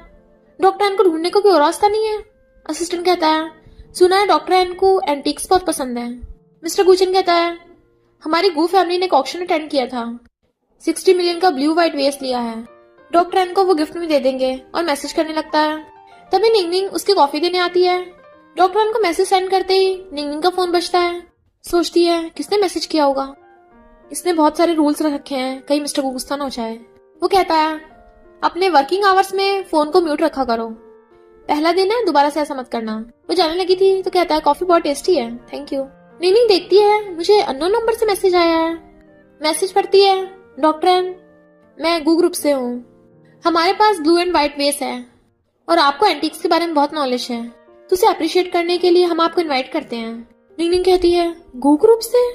डॉक्टर एन को ढूंढने को कोई और रास्ता नहीं है? असिस्टेंट कहता है, सुना है डॉक्टर एन को एंटीक्स बहुत पसंद है। मिस्टर गुचन कहता है, हमारी गू फैमिली ने एक ऑक्शन अटेंड किया था, 60 मिलियन का ब्लू व्हाइट वेस्ट लिया है, डॉक्टर एन को वो गिफ्ट में दे देंगे। और मैसेज करने लगता है। तभी निंगनिंग उसकी कॉफी देने आती है। डॉक्टर एन को मैसेज सेंड करते ही निंगनिंग का फोन बजता है। सोचती है, किसने मैसेज किया होगा? इसने बहुत सारे रूल्स रखे हैं, कहीं मिस्टर को गुस्सा ना हो जाए। वो कहता है अपने वर्किंग आवर्स में फोन को म्यूट रखा करो, पहला दिन है, दोबारा से ऐसा मत करना। वो जाने लगी थी तो कहता है कॉफी बहुत टेस्टी है, थैंक यू। नीनी देखती है मुझे अननोन नंबर से मैसेज आया है। मैसेज पढ़ती है, डॉक्टर एन, मैं गू ग्रुप से हूँ, हमारे पास ब्लू एंड व्हाइट वेस है और आपको एंटीक्स के बारे में बहुत नॉलेज है, तो उसे अप्रिशिएट करने के लिए हम आपको इनवाइट करते हैं। निंगनिंग कहती है गू ग्रुप से,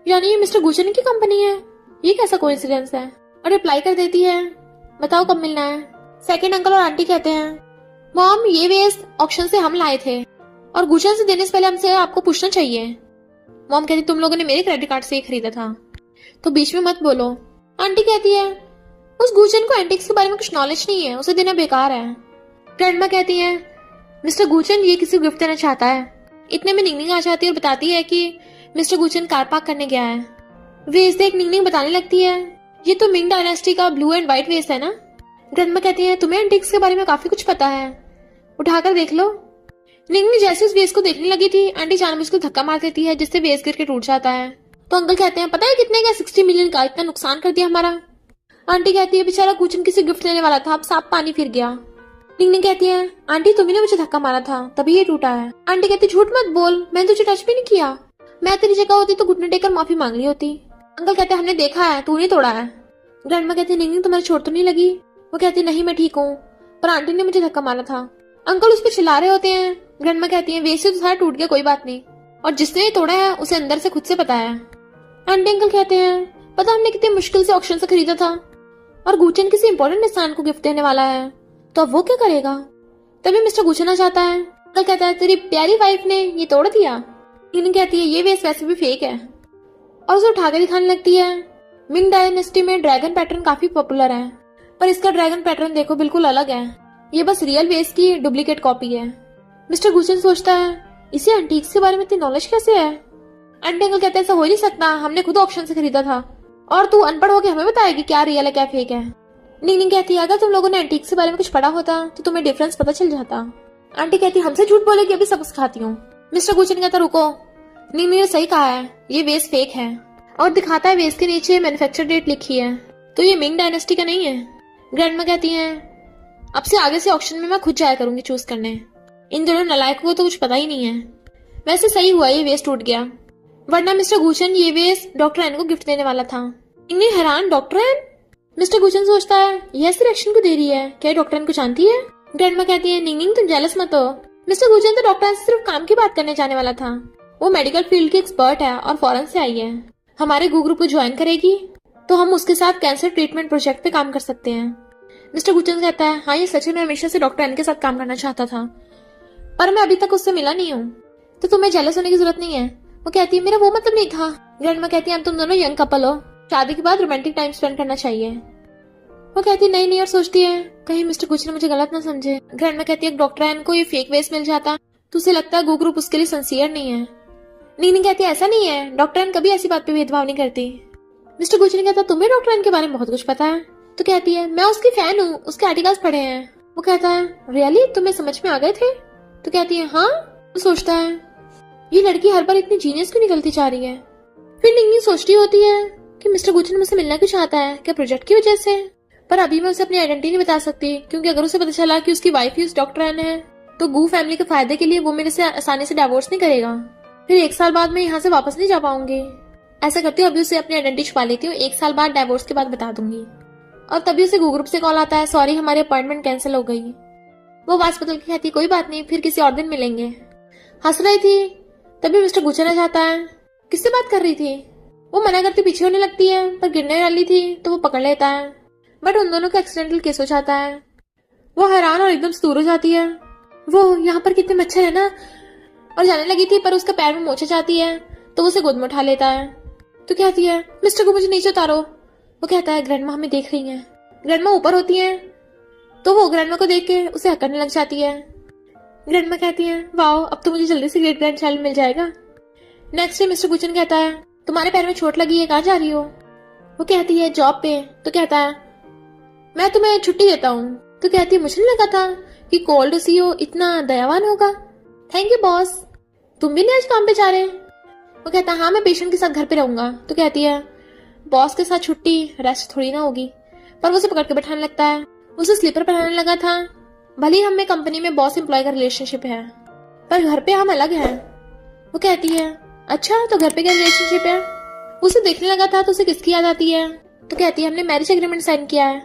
यानी ये मिस्टर गुचन की कंपनी है, ये कैसा कोइंसिडेंस है। और रिप्लाई कर देती है बताओ कब मिलना है। सेकंड अंकल और आंटी कहते हैं मॉम ये वेस्ट ऑक्शन से हम लाए थे और गुचन से देने से पहले हमसे आपको पूछना चाहिए। मॉम कहती तुम लोगों ने मेरे क्रेडिट कार्ड से ही खरीदा था, तो बीच में मत बोलो। आंटी कहती है उस गुचन को एंटिक्स के बारे में कुछ नॉलेज नहीं है, उसे देना बेकार है। ग्रैंडमा कहती है मिस्टर गुचन ये किसी को गिफ्ट देना चाहता है। इतने में निंगनिंग आ जाती है और बताती है कि मिस्टर गुचन कार पार्क करने गया है। वेस देख निंगनिंग बताने लगती है ये तो मिंग डायनेस्टी का ब्लू एंड व्हाइट वेस है ना। ग्रैंडमा कहती है तुम्हें एंटिक्स के बारे में काफी कुछ पता है, उठाकर देख लो। निंगनिंग जैसे उस वेस को देखने लगी थी, आंटी जानबूझ को धक्का मार देती है जिससे वेस गिर के टूट जाता है। तो अंकल कहते हैं पता है कितने का, 60 मिलियन का, इतना नुकसान कर दिया हमारा। आंटी कहती है बेचारा गुचन किसी गिफ्ट लेने वाला था, अब साफ पानी फिर गया। निंगनिंग कहती है आंटी तुम्ही ने मुझे धक्का मारा था तभी ये टूटा है। आंटी कहती झूठ मत बोल, मैंने तुझे टच भी नहीं किया, मैं तेरी जगह होती तो घुटने टेकर माफी मांग रही होती। अंकल कहते हमने देखा है, तू नहीं तोड़ा है। ग्रैंडमा कहती निंगनिंग तुम्हारी चोट तो नहीं लगी। वो कहती नहीं मैं ठीक हूँ, पर आंटी ने मुझे धक्का मारा था। अंकल उस पर चिल्ला रहे होते हैं। ग्रैंडमा कहती है वैसे तो सारा टूट गया, कोई बात नहीं, और जिसने ये तोड़ा है उसे अंदर से खुद से पता है। आंटी अंकल कहते हैं पता हमने कितनी मुश्किल से ऑक्शन से खरीदा था और गुचन किसी इंपॉर्टेंट इंसान को गिफ्ट देने वाला है, तो अब वो क्या करेगा। तभी मिस्टर गुचन आ जाता है। अंकल कहता है तेरी प्यारी वाइफ ने ये तोड़ दिया। निंगनिंग कहती है ये वेस वैसे भी फेक है और उसे उठाकर दिखाने लगती है। मिंग डायनेस्टी में ड्रैगन पैटर्न काफी पॉपुलर है, पर इसका ड्रैगन पैटर्न देखो बिल्कुल अलग है, ये बस रियल वेस की डुप्लीकेट कॉपी है। मिस्टर गुचन सोचता है इसे एंटीक्स के बारे में इतनी नॉलेज कैसे है। आंटी अंकल कहते हैं ऐसा हो ही नहीं सकता, हमने खुद ऑक्शन से खरीदा था और तू अनपढ़ होकर हमें बताएगी क्या रियल है क्या फेक है। निंगनिंग कहती है अगर तुम लोगों ने एंटीक्स के बारे में कुछ पढ़ा होता तो तुम्हें डिफरेंस पता चल जाता। आंटी कहती है हमसे झूठ बोलेगी, अभी सबक सिखाती हूँ। मिस्टर गुचन कहता रुको, निंगनिंग ने सही कहा है, ये वेस फेक है, और दिखाता है वेस के नीचे मैन्युफैक्चर डेट लिखी है, तो ये मिंग डायनेस्टी का नहीं है। ग्रैंडमा कहती है अब से आगे से ऑक्शन में मैं खुद जाया करूंगी चूज करने, इन दोनों नालायकों को तो कुछ पता ही नहीं है। वैसे सही हुआ ये वेस टूट गया, वरना मिस्टर गुचन ये वेस डॉक्टर एन को गिफ्ट देने वाला था। इन्हें हैरान डॉक्टर एन। मिस्टर गुचन सोचता है यह ऐसे रिएक्शन को दे रही है, क्या डॉक्टर एन को जानती है। ग्रैंडमा कहती है निंगनिंग तुम जेलस मत हो, मिस्टर गुचन तो डॉक्टर एन से सिर्फ काम की बात करने जाने वाला था, वो मेडिकल फील्ड की एक्सपर्ट है और फॉरेन से आई है, हमारे गू ग्रुप को ज्वाइन करेगी तो हम उसके साथ कैंसर ट्रीटमेंट प्रोजेक्ट पे काम कर सकते हैं। मिस्टर गुचन कहता है हाँ ये सच है, मैं हमेशा से डॉक्टर एन के साथ काम करना चाहता था, पर मैं अभी तक उससे मिला नहीं हूँ, तो तुम्हें जेलस होने की जरूरत नहीं है। वो कहती है मेरा वो मतलब नहीं था। ग्रैंडमा कहती है हम तुम दोनों यंग कपल हो, शादी के बाद रोमांटिक टाइम स्पेंड करना चाहिए। वो कहती है नहीं और सोचती है कहीं मिस्टर गुचन मुझे गलत ना समझे। ग्रैंडमा कहती है डॉक्टर एन को ये फेक वेस मिल जाता तो उसे लगता है गू ग्रुप उसके लिए सिंसियर नहीं है। निंगनिंग कहती है ऐसा नहीं है, डॉक्टर एन कभी ऐसी बात पे भेदभाव नहीं करती। मिस्टर गुचन कहता तुम्हें डॉक्टर एन के बारे में बहुत कुछ पता है। तो कहती है मैं उसकी फैन हूँ, उसके आर्टिकल्स पढ़े हैं। वो कहता है रियली तुम्हें समझ में आ गए थे। तो कहती है हाँ। तो सोचता है ये लड़की हर बार इतनी जीनियस क्यों निकलती जा रही है। फिर निंगनिंग सोचती होती है कि मिस्टर गुचन मुझसे मिलना क्यों चाहता है, क्या प्रोजेक्ट की वजह से। पर अभी मैं उसे अपनी आइडेंटिटी नहीं बता सकती, क्योंकि अगर उसे पता चला कि उसकी वाइफ ही उस डॉक्टर एन है तो गू फैमिली के फायदे के लिए वो मेरे से आसानी से डिवोर्स नहीं करेगा, फिर 1 साल बाद मैं यहाँ से वापस नहीं जा पाऊंगी। ऐसा करती हूँ अभी उसे अपनी आइडेंटिटी छुपा लेती हूँ, 1 साल बाद डिवोर्स के बाद बता दूंगी। और तभी उसे गू ग्रुप से कॉल आता है सॉरी हमारी अपॉइंटमेंट कैंसिल हो गई। वो आवाज बदल के कहती कोई बात नहीं, फिर किसी और दिन मिलेंगे। हंस रही थी तभी मिस्टर गुचन आ जाता है। किससे बात कर रही थी। वो मना करती पीछे होने लगती है, पर गिरने वाली थी तो वो पकड़ लेता है, बट उन दोनों का एक्सीडेंटल केस हो जाता है। वो हैरान और एकदम स्तूर हो जाती है। वो यहाँ पर कितने मच्छर है ना, और जाने लगी थी पर उसका पैर में मोच जाती है तो वो उसे गोद में उठा लेता है। तो कहती है मिस्टर को मुझे नीचे उतारो। वो कहता है ग्रैंडमा हमें देख रही है। ग्रैंडमा ऊपर होती है तो वो ग्रैंडमा को देख के उसे हकरने लग जाती है। ग्रैंडमा कहती है वाओ अब तो मुझे जल्दी से ग्रेट ग्रैंड चाइल्ड मिल जाएगा। नेक्स्ट डे मिस्टर गुचन कहता है तुम्हारे पैर में चोट लगी है, कहाँ जा रही हो। वो कहती है जॉब पे। तो कहता है मैं तुम्हें छुट्टी देता हूँ। तो कहती है मुझे नहीं लगा था कि कोल्ड सीईओ इतना दयावान होगा। Thank you boss. तुम भी नहीं आज काम पे जा रहे। वो कहता है हाँ मैं पेशेंट के साथ घर पे रहूंगा। तो कहती है बॉस के साथ छुट्टी रेस्ट थोड़ी ना होगी, पर वो उसे पकड़ के बैठाने लगता है। उसे स्लीपर पहनाने लगा था। भले ही हमें कंपनी में बॉस एम्प्लॉय का रिलेशनशिप है, पर घर पे हम अलग हैं। वो कहती है, अच्छा तो घर पे क्या रिलेशनशिप है? उसे देखने लगा था तो उसे किसकी याद आती है? तो कहती है, हमने मैरिज एग्रीमेंट साइन किया है।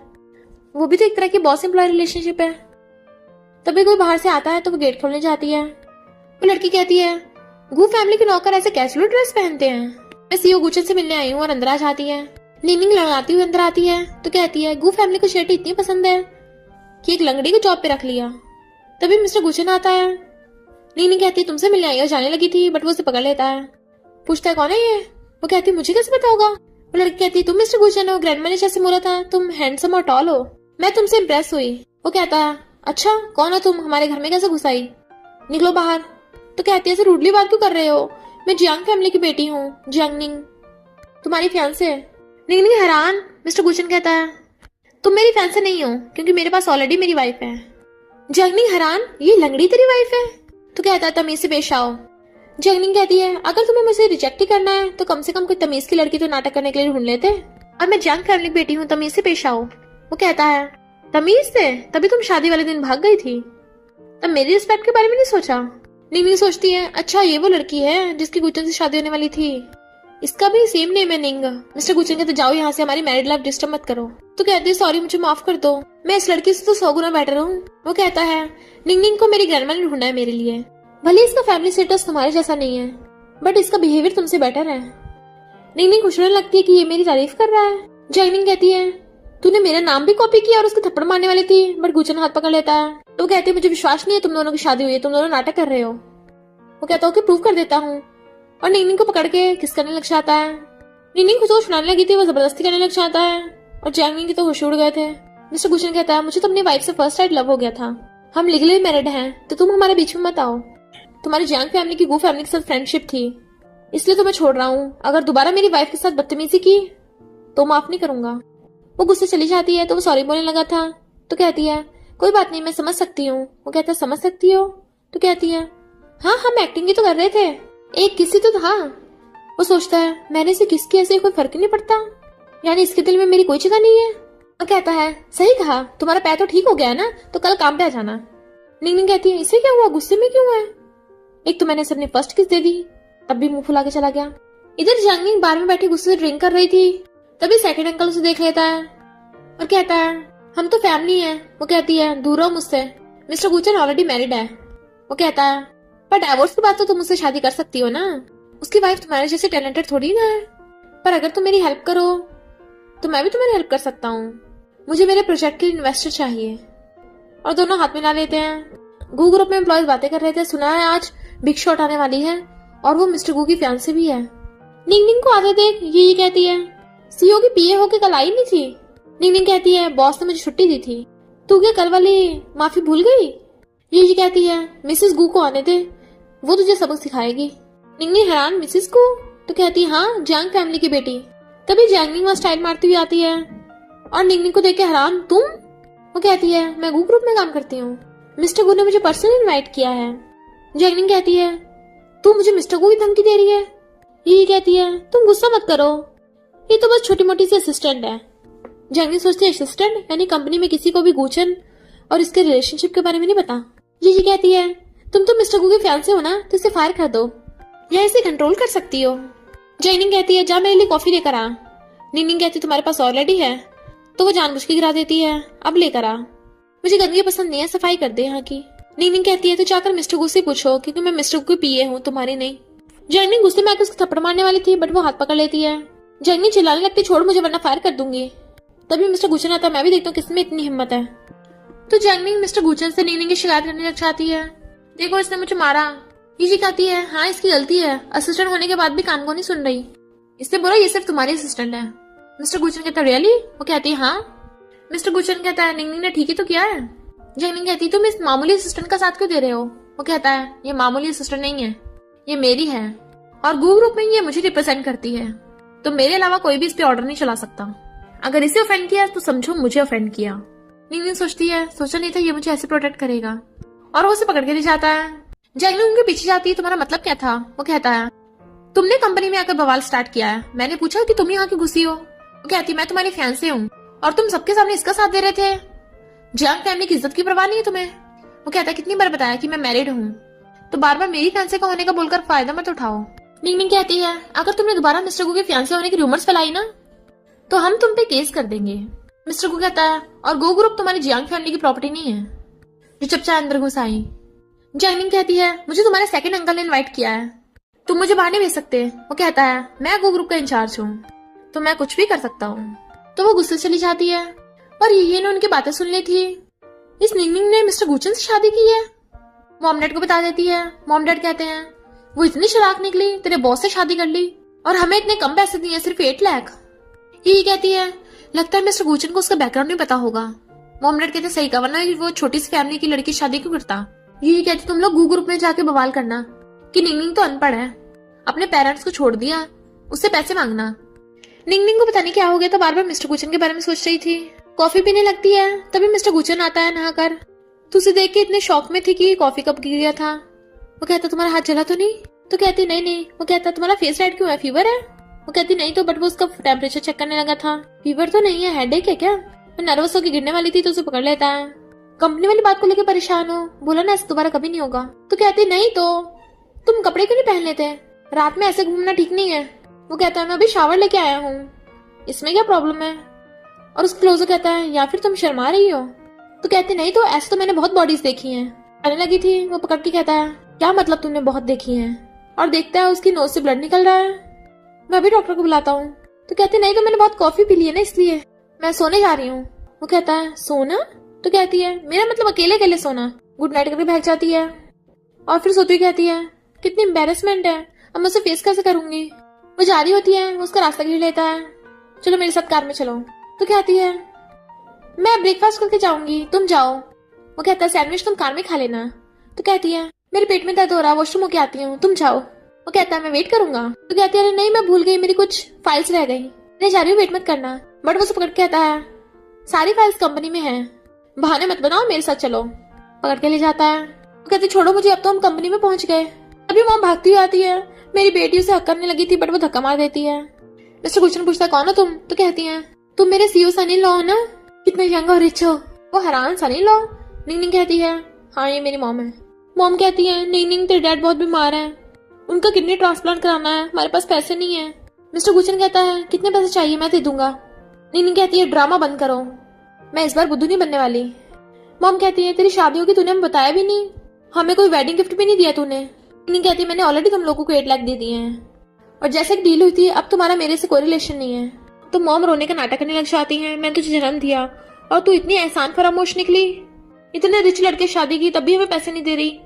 वो भी तो एक तरह की बॉस एम्प्लॉय रिलेशनशिप है। तभी कोई बाहर से आता है तो वो गेट खोलने जाती है। वो लड़की कहती है, गू फैमिली के नौकर ऐसे कैजुअल ड्रेस पहनते हैं? मैं सीईओ गुचन से मिलने आई हूँ, और अंदर आ जाती है। नीनिंग लड़ाती हुई अंदर आती है तो कहती है, गू फैमिली को शर्ट इतनी पसंद है कि एक लंगड़ी को जॉब पे रख लिया। तभी मिस्टर गुचन आता है। नीनिंग कहती है, तुमसे मिलने आई और जाने लगी थी, बट वो उसे पकड़ लेता है। पूछता है, कौन है ये? वो कहती है, मुझे कैसे पता होगा? वो लड़की कहती है, तुम मिस्टर गुचन हो, ग्रैंड मैनेजर से बोला था, तुम हैंडसम और टॉल हो, मैं तुमसे इम्प्रेस हुई। वो कहता है, अच्छा कौन हो तुम, हमारे घर में कैसे घुस आई, निकलो बाहर। तो कहती है, ऐसे रूडली बात क्यों कर रहे हो, मैं जियांग फैमिली की बेटी हूँ, जियांगनिंग, तुम्हारी फियांसे। निंगनिंग हैरान। मिस्टर गुचन कहता है, तुम मेरी फियांसे नहीं हो, क्योंकि मेरे पास ऑलरेडी मेरी वाइफ है। जियांगनिंग हैरान, ये लंगड़ी तेरी वाइफ है? तो कहता है, तमीज से पेश आओ। जियांगनिंग कहती है, अगर तुम्हें मुझे रिजेक्ट ही करना है तो कम से कम कोई तमीज की लड़की तो नाटक करने के लिए ढूंढ लेते, और मैं जियांग फैमिली की बेटी हूँ, तमीज से पेश आओ। वो कहता है, तमीज से? तभी तुम शादी वाले दिन भाग गई थी, तब मेरी रिस्पेक्ट के बारे में नहीं सोचा? निंग सोचती है, अच्छा ये वो लड़की है जिसकी गुचन से शादी होने वाली थी, इसका भी सेम नेम है निंग। मिस्टर गुचन कहते, जाओ यहाँ से, हमारी मैरिड लाइफ डिस्टर्ब मत करो। तो कहते, सॉरी मुझे माफ कर दो, मैं इस लड़की से तो 100 गुना बेटर हूँ। वो कहता है, निंग को मेरी ग्रैंडमा ने ढूंढा है मेरे लिए, भले इसका फैमिली स्टेटस तुम्हारे जैसा नहीं है, बट इसका बिहेवियर तुमसे बेटर है। निंग खुश होने लगती है कि ये मेरी तारीफ कर रहा है। जैनिंग कहती है, तूने मेरा नाम भी कॉपी किया और उसके थप्पड़ मारने वाली थी, बट गुचन हाथ पकड़ लेता है। तो कहते, मुझे विश्वास नहीं है तुम दोनों की शादी हुई है, तुम दोनों नाटक कर रहे हो। वो कहता हूँ कि प्रूव कर देता हूँ, और निंग को पकड़ के किस करने लग जाता है। निंग खुद को छुड़ाने लगी थी, वो जबरदस्ती करने लग जाता है, और जैंगनिंग की तो होश उड़ गए थे। मिस्टर गुचन कहता है, मुझे तो अपनी वाइफ से फर्स्ट साइड लव हो गया था, हम लीगली मैरिड हैं, तो तुम हमारे बीच में मत आओ। तुम्हारी जैंग फैमिली की गू फैमिली के साथ फ्रेंडशिप थी, इसलिए तो मैं छोड़ रहा हूँ। अगर दोबारा मेरी वाइफ के साथ बदतमीजी की तो माफ नहीं करूंगा। वो गुस्से चली जाती है तो वो सॉरी बोलने लगा था। तो कहती है, कोई बात नहीं, मैं समझ सकती हूँ। वो कहता है, समझ सकती हो? तो कहती है, हाँ हम एक्टिंग ही तो कर रहे थे, एक किसी तो था। वो सोचता है, मैंने इसे किस किया से कोई फर्क नहीं पड़ता, यानी इसके दिल में मेरी कोई जगह नहीं है। वो कहता है, सही कहा, तुम्हारा पैर तो ठीक हो गया है ना, तो कल काम पे आ जाना। निंग कहती है, इसे क्या हुआ, गुस्से में क्यों है? एक तो मैंने इसे अपनी फर्स्ट किस दे दी, तब भी मुंह फुला के चला गया। इधर जैंगनिंग बार में बैठी गुस्से से ड्रिंक कर रही थी, तभी सेकंड अंकल उसे देख लेता है और कहता है, हम तो फैमिली हैं। वो कहती है, दूर रहो मुझसे, मिस्टर गुचन ऑलरेडी मैरिड है। वो कहता है, पर डाइवोर्स के बाद तो तुम उससे शादी कर सकती हो ना, उसकी वाइफ तुम्हारे जैसे टैलेंटेड थोड़ी ना है। पर अगर तुम मेरी हेल्प करो तो मैं भी तुम्हारी हेल्प कर सकता हूँ, मुझे मेरे प्रोजेक्ट के इन्वेस्टर चाहिए। और दोनों हाथ मिला लेते हैं। गू ग्रुप में एम्प्लॉयज बातें कर रहे थे, सुना है आज बिग शॉट आने वाली है, और वो मिस्टर गू की फियांसे भी है। निंग को आते देख ये कहती है, सीईओ की पीए होके कल आई नहीं थी। निंग कहती है, बॉस ने मुझे छुट्टी दी थी, तू क्या कल वाली माफी भूल गई? ये कहती है, मिसेस गू को आने दे, वो तुझे सबक सिखाएगी। निंग हैरान, मिसेस गू? तो कहती है, हाँ जैंग फैमिली की बेटी। तभी जैंगनिंग वहां स्टाइल मारती हुई आती है और निंग को देख के हैरान, तुम? वो कहती है, मैं गू ग्रुप में काम करती हूँ, मिस्टर गू ने मुझे पर्सनली इनवाइट किया है। जैंगनिंग कहती है, तू मुझे मिस्टर गू की धमकी दे रही है? ये कहती है, तुम गुस्सा मत करो, ये तो बस छोटी मोटी सी असिस्टेंट है। जैंगनिंग सोचती है, असिस्टेंट यानी कंपनी में किसी को भी गुचन और इसके रिलेशनशिप के बारे में नहीं पता। ये कहती है, तुम तो मिस्टर गू के फियांसे हो ना, तो इसे फायर कर दो या इसे कंट्रोल कर सकती हो। जैनिंग कहती है, जा मेरे लिए कॉफी लेकर आ। निंग कहती है, तुम्हारे पास ऑलरेडी है। तो वो जानबूझ के गिरा देती है, अब लेकर आ, मुझे गंदगी पसंद नहीं है, सफाई कर दे यहाँ की। निंग कहती है, तो जाकर मिस्टर गू से पूछो, क्योंकि मैं मिस्टर गू की पीए हूँ, तुम्हारी नहीं। जैनिंग गुस्से में आकर उसको थप्पड़ मारने वाली थी, बट वो हाथ पकड़ लेती है। जैनिंग चिल्लाने लगती, छोड़ मुझे वरना फायर कर दूंगी। तभी मिस्टर गुचन आता है, मैं भी देखता हूँ किसमें इतनी हिम्मत है। तो जैनिंग मिस्टर गुचन से निंग की शिकायत करने लग जाती है, देखो इसने मुझे मारा। ये कहती है, हाँ इसकी गलती है, असिस्टेंट होने के बाद भी काम को नहीं सुन रही, इससे बोला ये सिर्फ तुम्हारी असिस्टेंट है। मिस्टर गुचन कहता है, रियली? वो कहती है, हाँ। मिस्टर गुचन कहता है, निंग ने ठीक ही तो किया है। जैनिंग कहती है, तुम इस मामूली असिस्टेंट का साथ क्यों दे रहे हो? वो कहता है, ये मामूली असिस्टेंट नहीं है, ये मेरी है, और गू ग्रुप में ये मुझे रिप्रेजेंट करती है, तो मेरे अलावा कोई भी इस पे ऑर्डर नहीं चला सकता। अगर इसे ऑफेंड किया तो समझो मुझे ऑफेंड किया। निंग सोचती है, सोचा नहीं था ये मुझे ऐसे प्रोटेक्ट करेगा, और वो उसे पकड़ के ले जाता है। जैनिंग उनके पीछे जाती है, तुम्हारा मतलब क्या था? वो कहता है, तुमने कंपनी में आकर बवाल स्टार्ट किया है, मैंने पूछा कि तुम यहाँ की घुसी हो, वो कहती मैं तुम्हारी फियांसे हूँ और तुम सबके सामने इसका साथ दे रहे थे। जियांग फैमिली की इज्जत की परवाह नहीं है तुम्हें। वो कहता है कितनी बार बताया कि मैं मैरिड हूँ, तो बार बार मेरी फियांसे का होने का बोलकर फायदा मत उठाओ। निंगनिंग कहती है अगर तुमने दोबारा मिस्टर गु के फियांसे होने की रूमर्स फैलाई ना तो हम तुम पे केस कर देंगे। मिस्टर गु कहता है और गो ग्रुप तुम्हारी जियांग फैमिली की प्रॉपर्टी नहीं है। जो चुपचाप अंदर घुस आई। जियांग कहती है मुझे तुम्हारे सेकंड अंकल ने इनवाइट किया है, तुम मुझे बाहर नहीं भेज सकते। वो कहता है मैं गो ग्रुप का इंचार्ज हूँ तो मैं कुछ भी कर सकता हूँ। तो वो गुस्से चली जाती है और ये ने उनकी बातें सुन ली थी। इस निंगनिंग ने मिस्टर गुचन से शादी की है। मॉम डैड को बता देती है। मॉम डैड कहते हैं वो इतनी शराब निकली, तेरे बॉस से शादी कर ली और हमें इतने कम पैसे दिए, सिर्फ 8 लाख। ये कहती है लगता है मिस्टर गुचन को उसका बैकग्राउंड नहीं पता होगा। मॉम डैड कहते सही कहा, वरना वो छोटी सी फैमिली की लड़की शादी क्यों करता। ये कहती तुम लोग गू ग्रुप में जाके बवाल करना कि निंगनिंग तो अनपढ़ है, अपने पेरेंट्स को छोड़ दिया, उससे पैसे मांगना। निंगनिंग को पता नहीं क्या हो गया, तो बार बार मिस्टर गुचन के बारे में सोच रही थी। कॉफी पीने लगती है, तभी मिस्टर गुचन आता है नहाकर। तो उसे देख के इतने शौक में थी कि कॉफी कब गिर गया था। वो कहता तुम्हारा हाथ जला तो नहीं। तो कहती नहीं। वो कहता तुम्हारा फेस रेड क्यों है, फीवर है। वो कहती नहीं तो, बट वो उसका टेम्परेचर चेक करने लगा था। फीवर तो नहीं है, हेडेक है क्या। मैं नर्वस होकर गिरने वाली थी तो उसे पकड़ लेता है। कंपनी वाली बात को लेकर परेशान हो, बोला ना ऐसा दोबारा कभी नहीं होगा। तो कहती नहीं तो तुम कपड़े क्यों नहीं पहन लेते, रात में ऐसे घूमना ठीक नहीं है। वो कहता है मैं अभी शावर लेके आया हूँ, इसमें क्या प्रॉब्लम है। और उसका क्लोजर कहता है या फिर तुम शर्मा रही हो। तो कहती नहीं तो, ऐसे तो मैंने बहुत बॉडीज देखी हैं। आने लगी थी। वो पकड़ के कहता है क्या मतलब तुमने बहुत देखी हैं। और देखता है उसकी नोज से ब्लड निकल रहा है। मैं अभी डॉक्टर को बुलाता हूँ। तो कहती नहीं तो मैंने बहुत कॉफी पी ली है ना, इसलिए मैं सोने जा रही हूँ। वो कहता है सोना। तो कहती है मेरा मतलब अकेले अकेले सोना। गुड नाइट करके भाग जाती है और फिर सोती हुई कहती है कितनी एम्बेरसमेंट है, अब मैं उसे फेस कैसे करूंगी। वो जा रही होती है, उसका रास्ता घेर लेता है। चलो मेरे साथ कार में चलो। तो कहती है मैं ब्रेकफास्ट करके जाऊंगी, तुम जाओ। वो कहता है सैंडविच तुम कार में खा लेना। तो कहती है मेरे पेट में दर्द हो रहा है, वॉशरूम होके आती हूँ, तुम जाओ। वो कहता है मैं वेट करूंगा। तो कहती है अरे नहीं मैं भूल गई, मेरी कुछ फाइल्स रह गई, मैं जा रही हूँ, वेट मत करना। बट वो उसे पकड़ के कहता है सारी फाइल्स कंपनी में है, बहाने मत बनाओ, मेरे साथ चलो। पकड़ के ले जाता है। वो कहती छोड़ो मुझे, अब तो हम कंपनी में पहुंच गए। अभी वहां भागती हुई आती है। मेरी बेटी उसे हक करने लगी थी बट वो धक्का मार देती है। मिस्टर गुलशन पूछता है कौन हो तुम। तो कहती है तुम मेरे सीईओ सनी लॉ हो ना, कितने यंग और रिच हो। वो हैरान, सनी लॉ। निंगनिंग कहती है हाँ ये मेरी मॉम है। मॉम कहती है निंगनिंग तेरे डैड बहुत बीमार है, उनका किडनी ट्रांसप्लांट कराना है, हमारे पास पैसे नहीं है। मिस्टर गुलशन कहता है कितने पैसे चाहिए, मैं दे दूंगा। निंगनिंग कहती है ड्रामा बंद करो, मैं इस बार बुद्धू नहीं बनने वाली। मॉम कहती है तेरी शादी होगी तूने हमें बताया भी नहीं, हमें कोई वेडिंग गिफ्ट भी नहीं दिया तूने। निंगनिंग कहती है मैंने ऑलरेडी तुम लोगों को 8 लाख दे दिए हैं और जैसे एक डील हुई थी, अब तुम्हारा मेरे से कोई रिलेशन नहीं है। तो मॉम रोने का नाटक करने लग जाती है। मैंने तुझे जन्म दिया और तू इतनी एहसान फरामोश निकली, इतने रिच लड़के शादी की तब भी हमें पैसे नहीं दे रही।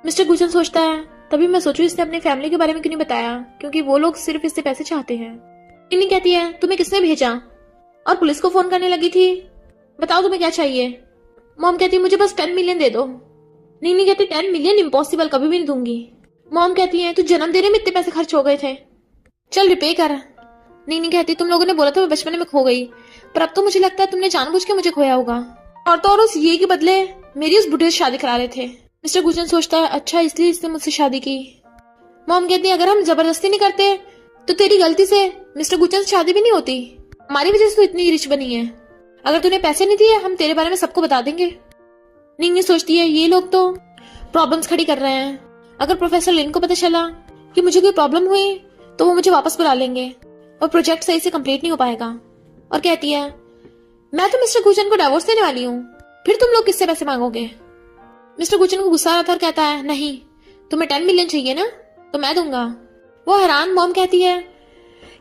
मिस्टर गुलशन सोचता है तभी मैं सोचूं इसने अपनी फैमिली के बारे में क्यों नहीं बताया, क्योंकि वो लोग सिर्फ इससे पैसे चाहते हैं। निंगनिंग कहती है तुम्हें किसने भेजा, और पुलिस को फोन करने लगी थी, बताओ तुम्हें क्या चाहिए। मॉम कहती है मुझे बस 10 मिलियन दे दो। निंगनिंग कहती 10 मिलियन इम्पॉसिबल, कभी भी नहीं दूंगी। मॉम कहती है तू जन्म देने में इतने पैसे खर्च हो गए थे, चल रिपे कर। निंगनिंग कहती तुम लोगों ने बोला था मैं बचपन में खो गई, पर अब तो मुझे लगता है तुमने जानबूझ के मुझे खोया होगा, और तो और उस ये के बदले मेरी उस बुढ़े से शादी करा रहे थे। मिस्टर गुलशन सोचता है अच्छा इसलिए इसने मुझसे शादी की। मॉम कहती है अगर हम जबरदस्ती नहीं करते तो तेरी गलती से मिस्टर गुलशन से शादी भी नहीं होती, हमारी वजह से तू इतनी रिच बनी है। अगर तूने पैसे नहीं दिए हम तेरे बारे में सबको बता देंगे। निंगनिंग सोचती है ये लोग तो प्रॉब्लम्स खड़ी कर रहे हैं, अगर प्रोफेसर लिन को पता चला कि मुझे कोई प्रॉब्लम हुई तो वो मुझे वापस बुला लेंगे और प्रोजेक्ट सही से कंप्लीट नहीं हो पाएगा। और कहती है मैं तो मिस्टर गुलशन को डिवोर्स देने वाली हूँ, फिर तुम लोग किससे पैसे मांगोगे। मिस्टर गुलशन को गुस्सा आ रहा था और कहता है नहीं तुम्हें 10 मिलियन चाहिए ना, तो मैं दूंगा। वो हैरान। मॉम कहती है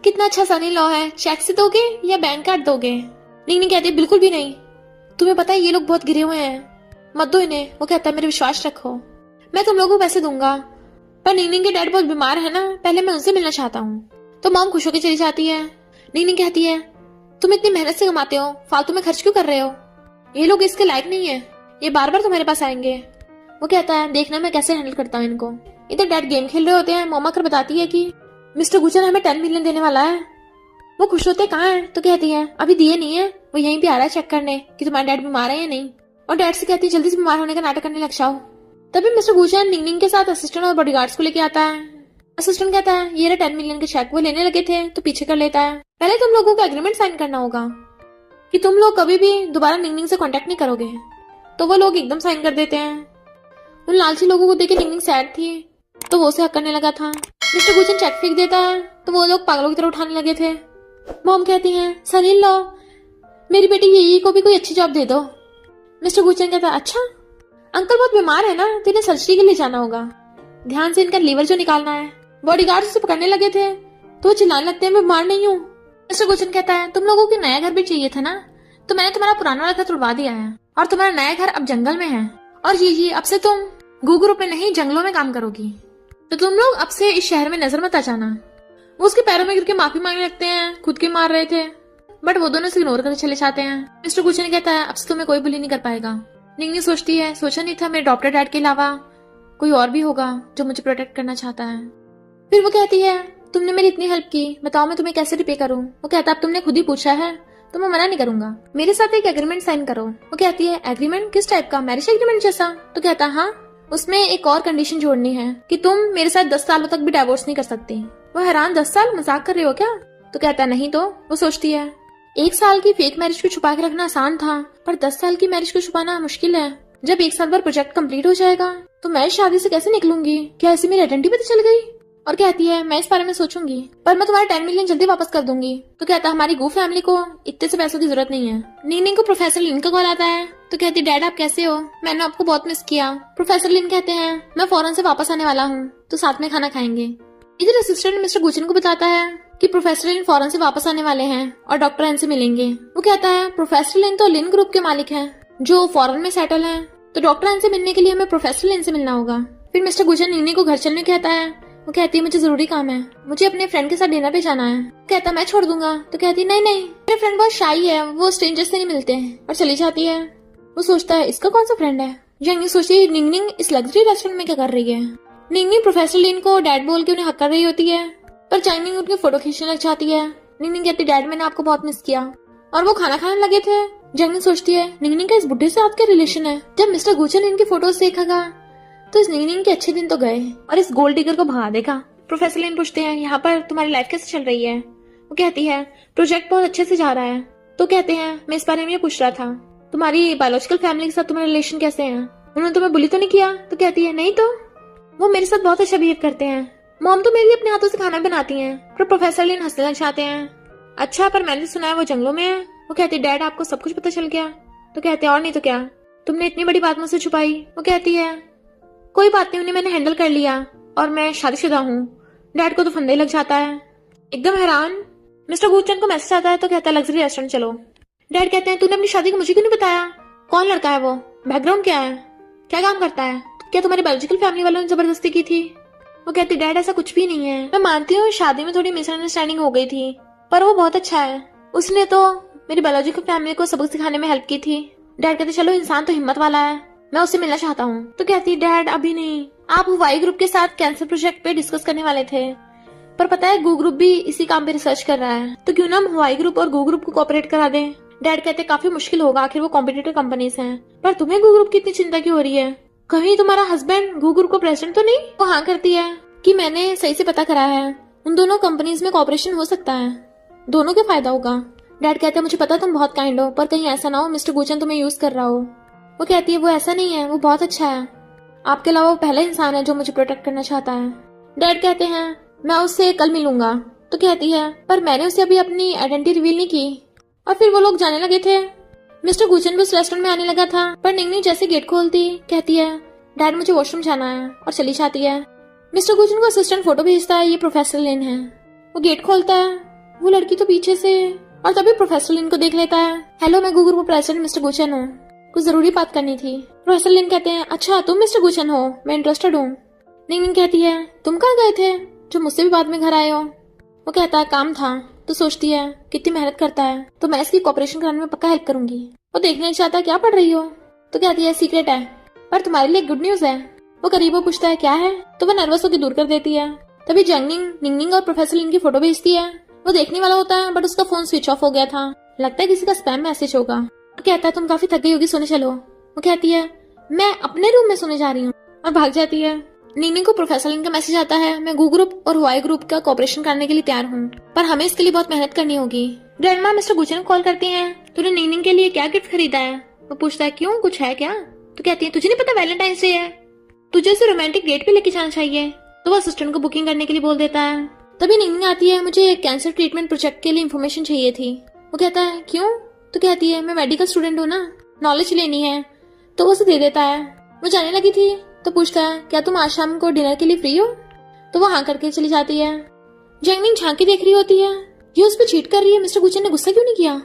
कितना अच्छा सनी लॉ है, चेक से दोगे या बैंक कार्ड दोगे। निंगनिंग कहती है बिल्कुल भी नहीं, तुम्हें पता है ये लोग बहुत गिरे हुए हैं, मत दो इन्हें। वो कहता है मेरे विश्वास रखो, मैं तुम लोगों को पैसे दूंगा, पर निंगनिंग के डैड बहुत बीमार है ना, पहले मैं उनसे मिलना चाहता हूँ। तो मॉम खुश होकर चली जाती है। निंगनिंग कहती है तुम इतनी मेहनत से कमाते हो, फालतू में खर्च क्यों कर रहे हो, ये लोग इसके लायक नहीं है, ये बार बार तुम्हारे पास आएंगे। वो कहता है देखना मैं कैसे हैंडल करता हूँ इनको। इधर डैड गेम खेल रहे होते हैं। मॉम आकर बताती है कि मिस्टर गुलशन हमें 10 मिलियन देने वाला है। वो खुश होते कहाँ है, तो कहती है अभी दिए नहीं है, वो यहीं पे आ रहा है चेक करने कि तुम्हारे डैड बीमार है या नहीं। और डैड से कहती है जल्दी से बीमार होने का नाटक करने लग जाओ। तभी मिस्टर गुलशन निंगनिंग के साथ असिस्टेंट और बॉडीगार्ड्स को लेके आता है। असिस्टेंट कहता है ये रहा 10 मिलियन के चेक, वो लेने लगे थे तो पीछे कर लेता है। पहले तुम लोगों को एग्रीमेंट साइन करना होगा कि तुम लोग कभी भी दोबारा निंगनिंग से कांटेक्ट नहीं करोगे। तो वो लोग एकदम साइन कर देते हैं। उन लालची लोगों को देख के निंगनिंग सैड थी तो वो उसे हक करने लगा था। मिस्टर गुचन चेक फेंक देता है तो वो लोग पागलों की तरह उठाने लगे थे। मॉम कहती हैं, सन इन लॉ, मेरी बेटी यही को भी कोई अच्छी जॉब दे दो। मिस्टर गुचन कहता है, अच्छा अंकल बहुत बीमार है ना, तो इन्हें सर्जरी के लिए जाना होगा, ध्यान से इनका लीवर जो निकालना है। बॉडीगार्ड उसे पकड़ने लगे थे तो वो चिल्लाने लगते हैं, मैं बीमार नहीं हूँ। मिस्टर गुचन कहता है, तुम लोगों को नया घर भी चाहिए था ना, तो मैंने तुम्हारा पुराना वाला घर तुड़वा दिया है और तुम्हारा नया घर अब जंगल में है। और ये अब से तुम गू ग्रुप में नहीं जंगलों में काम करोगी, तो तुम लोग अब से इस शहर में नजर मत आ जाना। वो उसके पैरों में गिर के माफी मांगने लगते हैं, खुद के मार रहे थे बट वो दोनों से इग्नोर करके चले जाते हैं। मिस्टर गुचन कहता है, अब से तुम्हें कोई बुली नहीं कर पाएगा। निंगनी सोचती है, सोचा नहीं था मेरे डॉक्टर डैड के अलावा कोई और भी होगा जो मुझे प्रोटेक्ट करना चाहता है। फिर वो कहती है, तुमने मेरी इतनी हेल्प की, बताओ मैं तुम्हें कैसे रिपे करूं। वो कहता है, अब तुमने खुद ही पूछा है तो मैं मना नहीं करूंगा, मेरे साथ एक एग्रीमेंट साइन करो। वो कहती है, एग्रीमेंट किस टाइप का, मैरिज एग्रीमेंट जैसा। तो कहता है, हाँ, उसमें एक और कंडीशन जोड़नी है कि तुम मेरे साथ 10 सालों तक भी डाइवोर्स नहीं कर सकती। वो हैरान, 10 साल मजाक कर रही हो क्या। तो कहता है, नहीं तो। वो सोचती है, 1 साल की फेक मैरिज को छुपा के रखना आसान था पर 10 साल की मैरिज को छुपाना मुश्किल है। जब 1 साल बाद प्रोजेक्ट कंप्लीट हो जाएगा तो मैं इस शादी से कैसे निकलूंगी, क्या ऐसी मेरी आइडेंटिटी पता चल गई। और कहती है, मैं इस बारे में सोचूंगी पर मैं तुम्हारे 10 मिलियन जल्दी वापस कर दूंगी। तो कहता है, हमारी गू फैमिली को इतने से पैसों की जरूरत नहीं है। निंगनिंग को प्रोफेसर लिन का कॉल आता है तो कहती है, डैड आप कैसे हो, मैंने आपको बहुत मिस किया। प्रोफेसर लिन कहते हैं, मैं फौरन से वापस आने वाला हूँ तो साथ में खाना खाएंगे। इधर असिस्टेंट मिस्टर गुचन को बताता है कि प्रोफेसर लिन फौरन से वापस आने वाले हैं और डॉक्टर एन से मिलेंगे। वो कहता है, प्रोफेसर लिन तो लिन ग्रुप के मालिक हैं जो फॉरेन में सेटल हैं, तो डॉक्टर एन से मिलने के लिए हमें प्रोफेसर लिन से मिलना होगा। फिर मिस्टर गुचन निंगनी को घर चलने कहता है। वो कहती है, मुझे जरूरी काम है, मुझे अपने फ्रेंड के साथ डिनर पे जाना है। कहता है, मैं छोड़ दूंगा। तो कहती है, नहीं नहीं, मेरे फ्रेंड बहुत शाई है, वो स्ट्रेंजर से नहीं मिलते हैं, और चली जाती है। वो सोचता है, इसका कौन सा फ्रेंड है। जंगनी सोचती है, निंगनिंग इस लग्जरी रेस्टोरेंट में क्या कर रही है। निंगनिंग प्रोफेसर लिन को डैड बोल के उन्हें हक कर रही होती है पर चाइनिंग उनकी फोटो खींचने लग जाती है। निंगनिंग कहती, डैड मैंने आपको बहुत मिस किया, और वो खाना खाने लगे थे। जंगनी सोचती है, निंगनिंग का इस बुढ़े से आपका रिलेशन है। जब मिस्टर गुचन इनकी फोटोज देखेगा तो इस निंगनिंग के अच्छे दिन तो गए और इस गोल्ड डिगर को भगा देगा। प्रोफेसर लिन पूछते हैं, यहाँ पर तुम्हारी लाइफ कैसे चल रही है। वो कहती है, प्रोजेक्ट बहुत अच्छे से जा रहा है। तो कहते हैं, मैं इस बारे में पूछ रहा था, तुम्हारी बायोलॉजिकल फैमिली के साथ तुम्हारे रिलेशन कैसे हैं, उन्होंने तुम्हें बुली तो नहीं किया। तो कहती है, नहीं तो, वो मेरे साथ बहुत अच्छा बिहेव करते हैं। मॉम तो मेरी अपने हाथों से खाना बनाती हैं। पर प्रोफेसर लिन हंसने लग जाते हैं। अच्छा, पर मैंने सुना है वो जंगलों में है। वो कहती है, डैड आपको सब कुछ पता चल गया। तो कहते हैं, और नहीं तो क्या, तुमने इतनी बड़ी बात मुझसे छुपाई। वो कहती है, कोई बात नहीं, उन्हें मैंने हैंडल कर लिया और मैं शादीशुदा हूँ। डैड को तो फंदे लग जाता है, एकदम हैरान। मिस्टर गुचन को मैसेज आता है तो कहता है, लग्जरी रेस्टोरेंट चलो। डैड कहते हैं, तूने अपनी शादी को मुझे क्यों नहीं बताया, कौन लड़का है वो, बैकग्राउंड क्या है, क्या काम करता है, क्या तुम्हारी बायोलॉजिकल फैमिली वालों ने जबरदस्ती की थी। वो कहती, डैड ऐसा कुछ भी नहीं है, मैं मानती हूँ शादी में थोड़ी मिसअंडरस्टैंडिंग हो गई थी पर वो बहुत अच्छा है, उसने तो मेरी बायोलॉजिकल फैमिली को सबक सिखाने में हेल्प की थी। डैड कहते, चलो इंसान तो हिम्मत वाला है, मैं उससे मिलना चाहता हूँ। तो कहती, डैड अभी नहीं, आप वाई ग्रुप के साथ कैंसर प्रोजेक्ट पे डिस्कस करने वाले थे पर पता है गू ग्रुप भी इसी काम पे रिसर्च कर रहा है, तो क्यों ना हम वाई ग्रुप और गू ग्रुप को कोऑपरेट करा दें। डैड कहते, काफी मुश्किल होगा, आखिर वो कॉम्पिटिटर कंपनीज हैं। पर तुम्हें गू ग्रुप की इतनी चिंता क्यों हो रही है, कहीं तुम्हारा हस्बैंड गू ग्रुप को प्रेसिडेंट तो नहीं। वो हाँ करती है कि मैंने सही से पता करा है, उन दोनों कंपनीज में कॉपरेशन हो सकता है, दोनों के फायदा होगा। डैड कहते हैं, मुझे पता तुम बहुत काइंड हो पर कहीं ऐसा ना हो मिस्टर गुचन तुम्हें यूज कर रहा हो। वो कहती है, वो ऐसा नहीं है, वो बहुत अच्छा है, आपके अलावा वो पहला इंसान है जो मुझे प्रोटेक्ट करना चाहता है। डैड कहते हैं, मैं उससे कल मिलूंगा। तो कहती है, पर मैंने उसे अभी अपनी आइडेंटिटी रिवील नहीं की। और फिर वो लोग जाने लगे थे। मिस्टर गुचन भी उस रेस्टोरेंट में आने लगा था पर निंगनी जैसे गेट खोलती कहती है, डैड मुझे वॉशरूम जाना है, और चली जाती है। मिस्टर गुचन को असिस्टेंट फोटो भेजता है, ये प्रोफेसर लिन है। वो गेट खोलता है, वो लड़की तो पीछे से, और तभी प्रोफेसर लिन को देख लेता है। हेलो, मैं गू ग्रुप प्रेसिडेंट मिस्टर गुचन हूँ, कुछ जरूरी बात करनी थी। प्रोफेसर लिन कहते हैं, अच्छा तुम मिस्टर गुचन हो, मैं इंटरेस्टेड हूँ। निंगनिंग कहती है, तुम कहाँ गए थे जो मुझसे भी बाद में घर आए हो। वो कहता है, काम था। तो सोचती है, कितनी मेहनत करता है, तो मैं इसकी कॉपरेशन कराने में पक्का हेल्प करूंगी। वो देखने चाहता है, क्या पढ़ रही हो। तो कहती है, सीक्रेट है पर तुम्हारे लिए गुड न्यूज है। वो करीबो पूछता है, क्या है। तो वो नर्वस होकर दूर कर देती है। तभी जंगनिंग निंगनिंग और प्रोफेसर लिन की फोटो भेजती है। वो देखने वाला होता है बट उसका फोन स्विच ऑफ हो गया था, लगता है किसी का स्पैम मैसेज होगा। वो कहता है, तुम काफी थक गई होगी, सोने चलो। वो कहती है, मैं अपने रूम में सोने जा रही हूँ, और भाग जाती है। निंगनिंग को प्रोफेसर लिन का मैसेज आता है, मैं गू ग्रुप और हुआई ग्रुप का कोऑपरेशन करने के लिए तैयार हूँ, पर हमें इसके लिए बहुत मेहनत करनी होगी। ग्रैंडमा मिस्टर गुचन को कॉल करती हैं, तूने निंगनिंग के लिए क्या गिफ्ट खरीदा है? वो पूछता है क्यों, कुछ है क्या? तो कहती है तुझे नहीं पता वैलेंटाइंस डे है, तुझे उसे रोमांटिक डेट पे लेके जाना चाहिए। तो वो असिस्टेंट को बुकिंग करने के लिए बोल देता है। तभी निंगनिंग आती है, मुझे कैंसर ट्रीटमेंट प्रोजेक्ट के लिए इन्फॉर्मेशन चाहिए थी। वो कहता है क्यों? तो कहती है मैं मेडिकल स्टूडेंट हूँ ना, नॉलेज लेनी है। तो वो उसे दे देता है। वो जाने लगी थी तो पूछता है क्या तुम आज शाम को डिनर के लिए फ्री हो? तो वो हाँ करके चली जाती है। जंगनिंग झांकी देख रही होती है, ये उस पर चीट कर रही है, मिस्टर गुचन ने गुस्सा क्यों नहीं किया?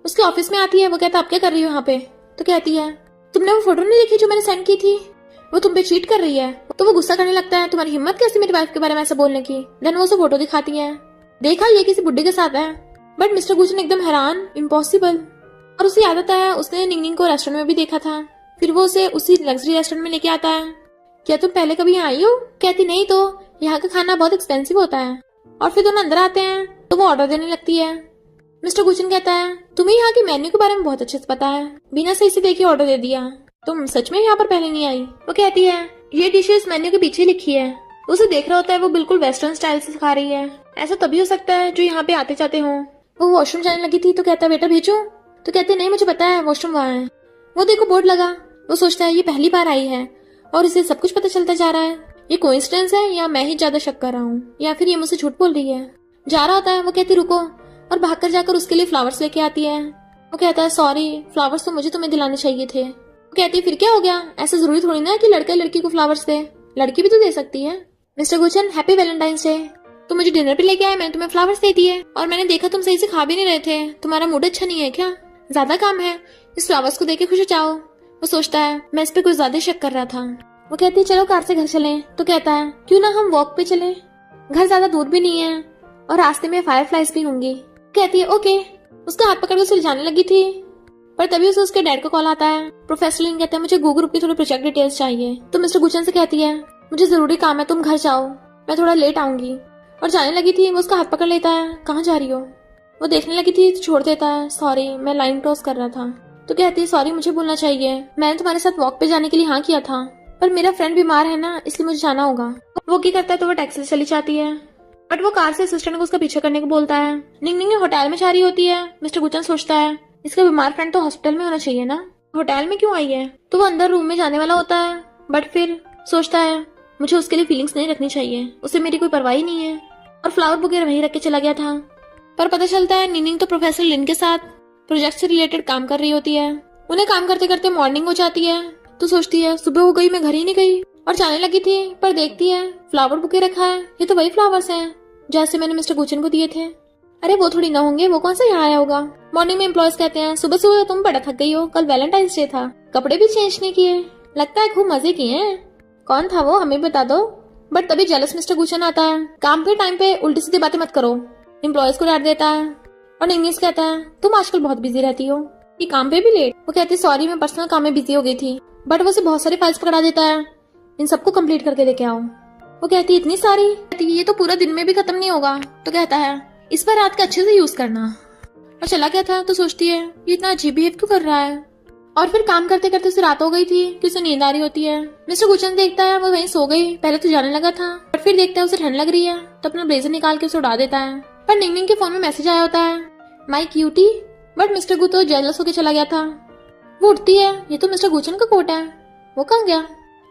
उसके ऑफिस में आती है। वो कहता आप क्या कर रही हो यहाँ पे? तो कहती है तुमने वो फोटो नहीं देखी जो मैंने सेंड की थी, वो तुम पे चीट कर रही है। तो वो गुस्सा करने लगता है, तुम्हारी हिम्मत कैसी मेरी वाइफ के बारे में ऐसा बोलने की। देन वो उसे फोटो दिखाती है, देखा ये किसी बुड्ढे के साथ है। बट मिस्टर गुचन एकदम हैरान, इम्पॉसिबल। और उसे याद आता है उसने निंगनिंग को रेस्टोरेंट में भी देखा था। फिर वो उसे उसी लग्जरी रेस्टोरेंट में लेके आता है। क्या तुम पहले कभी यहाँ आई हो? कहती नहीं, तो यहाँ का खाना बहुत एक्सपेंसिव होता है। और फिर दोनों अंदर आते हैं तो वो ऑर्डर देने लगती है। मिस्टर गुचन कहता है तुम्हें यहाँ के मेन्यू के बारे में बहुत अच्छे से पता है, बिना सही से देखे ऑर्डर दे दिया, तुम सच में यहाँ पर पहले नहीं आई? वो कहती है ये डिशेस मेन्यू के पीछे लिखी है। उसे देख रहा होता है वो बिल्कुल वेस्टर्न स्टाइल से सिखा रही है। ऐसा तभी हो सकता है जो यहाँ पे आते जाते हो। वो वॉशरूम जाने लगी थी तो कहता है बेटा भेजो? तो कहते नहीं मुझे पता है वॉशरूम वहाँ है। वो देखो बोर्ड लगा। वो सोचता है ये पहली बार आई है और इसे सब कुछ पता चलता जा रहा है, ये कोइंसिडेंस है या मैं ही ज्यादा शक कर रहा हूँ, या फिर ये मुझसे झूठ बोल रही है। जा रहा होता है। वो कहती रुको, और भागकर जाकर उसके लिए फ्लावर्स लेके आती है। वो कहता है सॉरी, फ्लावर्स तो मुझे तुम्हें दिलाने चाहिए थे। वो कहती है फिर क्या हो गया, ऐसा जरूरी थोड़ी ना कि लड़का लड़की को फ्लावर्स दे, लड़की भी तो दे सकती है। मिस्टर गुचन हैप्पी वैलेंटाइंस डे, तुम मुझे डिनर पे लेके आए, मैंने तुम्हें फ्लावर्स दे दिए और मैंने देखा तुम सही से खा भी नहीं रहे थे, तुम्हारा मूड अच्छा नहीं है क्या? ज्यादा काम है, इस फ्लावर्स को देके खुश हो जाओ। वो सोचता है मैं इस पे कुछ ज्यादा शक कर रहा था। वो कहती है चलो कार से घर चलें। तो कहता है क्यों ना हम वॉक पे चलें, घर ज्यादा दूर भी नहीं है और रास्ते में फायरफ्लाइज भी होंगी। कहती है ओके। उसका हाथ पकड़ के उसे ले जाने लगी थी, पर तभी उसे उसके डैड का कॉल आता है। प्रोफेसर लिन कहता है मुझे गू ग्रुप की थोड़ी प्रोजेक्ट डिटेल्स चाहिए। तो मिस्टर गुचन से कहती है मुझे जरूरी काम है, तुम घर जाओ, मैं थोड़ा लेट आऊंगी। और जाने लगी थी। वो उसका हाथ पकड़ लेता है, कहाँ जा रही हो? वो देखने लगी थी तो छोड़ देता है, सॉरी मैं लाइन क्रॉस कर रहा था। तो कहती है सॉरी मुझे बोलना चाहिए, मैंने तुम्हारे साथ वॉक पे जाने के लिए हाँ किया था, पर मेरा फ्रेंड बीमार है ना, इसलिए मुझे जाना होगा। वो क्या करता है तो वो टैक्सी से चली जाती है, बट वो कार से असिस्टेंट को उसका पीछे करने को बोलता है। निंगनिंग होटल में जा रही होती है। मिस्टर गुचन सोचता है इसका बीमार फ्रेंड तो हॉस्पिटल में होना चाहिए ना, होटल में क्यों आई है? तो वो अंदर रूम में जाने वाला होता है, बट फिर सोचता है मुझे उसके लिए फीलिंग्स नहीं रखनी चाहिए, उसे मेरी कोई परवाह ही नहीं है, और फ्लावर बुके वहीं रख के चला गया था। पर पता चलता है निंगनिंग तो प्रोफेसर लिन के साथ प्रोजेक्ट से रिलेटेड काम कर रही होती है। उन्हें काम करते करते मॉर्निंग हो जाती है तो सोचती है सुबह हो गई, मैं घर ही नहीं गई, और जाने लगी थी पर देखती है फ्लावर बुके रखा है, ये तो वही फ्लावर्स हैं जैसे मैंने मिस्टर गुचन को दिए थे। अरे वो थोड़ी ना होंगे, वो कौन सा यहाँ आया होगा। मॉर्निंग में एम्प्लॉयज कहते हैं सुबह सुबह तुम बड़ा थक गई हो, कल वैलेंटाइंस डे था, कपड़े भी चेंज नहीं किए, लगता है खूब मजे किए हैं। कौन था वो, हमें बता दो। बट तभी जेलस मिस्टर गुचन आता है। काम के टाइम पे उल्टी सीधी बातें मत करो, एम्प्लॉयज को डांट देता है। और इंग्लिश कहता है तुम आजकल बहुत बिजी रहती हो, ये काम पे भी लेट। वो कहती है सॉरी मैं पर्सनल काम में बिजी हो गई थी। बट वो उसे बहुत सारी फाइल्स पकड़ा देता है, इन सबको कंप्लीट करके लेके आओ। वो कहती है इतनी सारी? कहती है ये तो पूरा दिन में भी खत्म नहीं होगा। तो कहता है इस बार रात का अच्छे से यूज करना। और चला गया था। तो सोचती है ये इतना अजीब बिहेव क्यों कर रहा है। और फिर काम करते करते उसे रात हो गई थी कि उसे नींद आ रही होती है। मिस्टर गुचन देखता है वो वहीं सो गई, पहले तो जाने लगा था, बट फिर देखता है उसे ठंड लग रही है तो अपना ब्लेजर निकाल के उसे उड़ा देता है। पर निंगनिंग के फोन में मैसेज आया होता है माई क्यूटी। बट मिस्टर गु तो जेलस होके चला गया था। वो उठती है, ये तो मिस्टर गुचन का कोट है, वो कहाँ गया?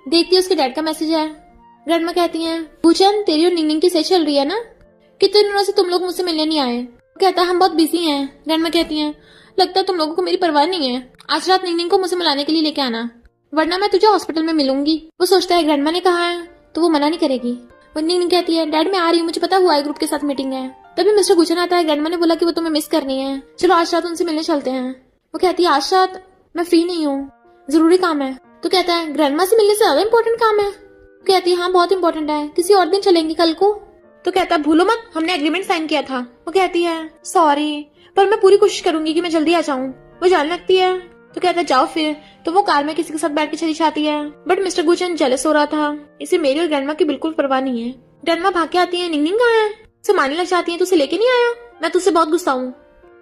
देखती है उसके डैड का मैसेज है। ग्रैंडमा कहती है गुचन तेरी और निंगनिंग की सही चल रही है ना, कितने दिनों से तुम लोग मुझसे मिलने नहीं आए? कहता है हम बहुत बिजी हैं। ग्रैंडमा कहती है लगता है तुम लोगों को मेरी परवाह नहीं है, आज रात निंगनिंग को मुझसे मिलाने के लिए लेके आना, वरना मैं तुझे हॉस्पिटल में मिलूंगी। वो सोचता है ग्रैंडमा ने कहा है तो वो मना नहीं करेगी। वो निंगनिंग कहती है डैड मैं आ रही हूँ, मुझे पता हुआ ग्रुप के साथ मीटिंग है। तभी मिस्टर गुचन आता है। ग्रैंडमा ने बोला कि वो तुम्हें मिस करनी है, चलो आज रात उनसे मिलने चलते हैं। वो कहती है आज रात मैं फ्री नहीं हूँ, जरूरी काम है। तो कहता है ग्रैंडमा से मिलने से ज्यादा इम्पोर्टेंट काम है। कहती है हाँ बहुत इंपॉर्टेंट है, किसी और दिन चलेंगे कल को। तो कहता है भूलो मत हमने एग्रीमेंट साइन किया था। वो कहती है सॉरी पर मैं पूरी कोशिश करूंगी कि मैं जल्दी आ जाऊं। वो जाने लगती है। तो कहता है जाओ फिर। तो वो कार में किसी के साथ बैठ के चली जाती है। बट मिस्टर गुचन जेलस हो रहा था, इसे मेरी और ग्रैंडमा की बिल्कुल परवाह नहीं है। ग्रैंडमा भाग के आती है, निंगनिंग कहाँ है? उसे मारने लग जाती है तो उसे लेके नहीं आया, मैं तुझसे बहुत गुस्सा हूँ,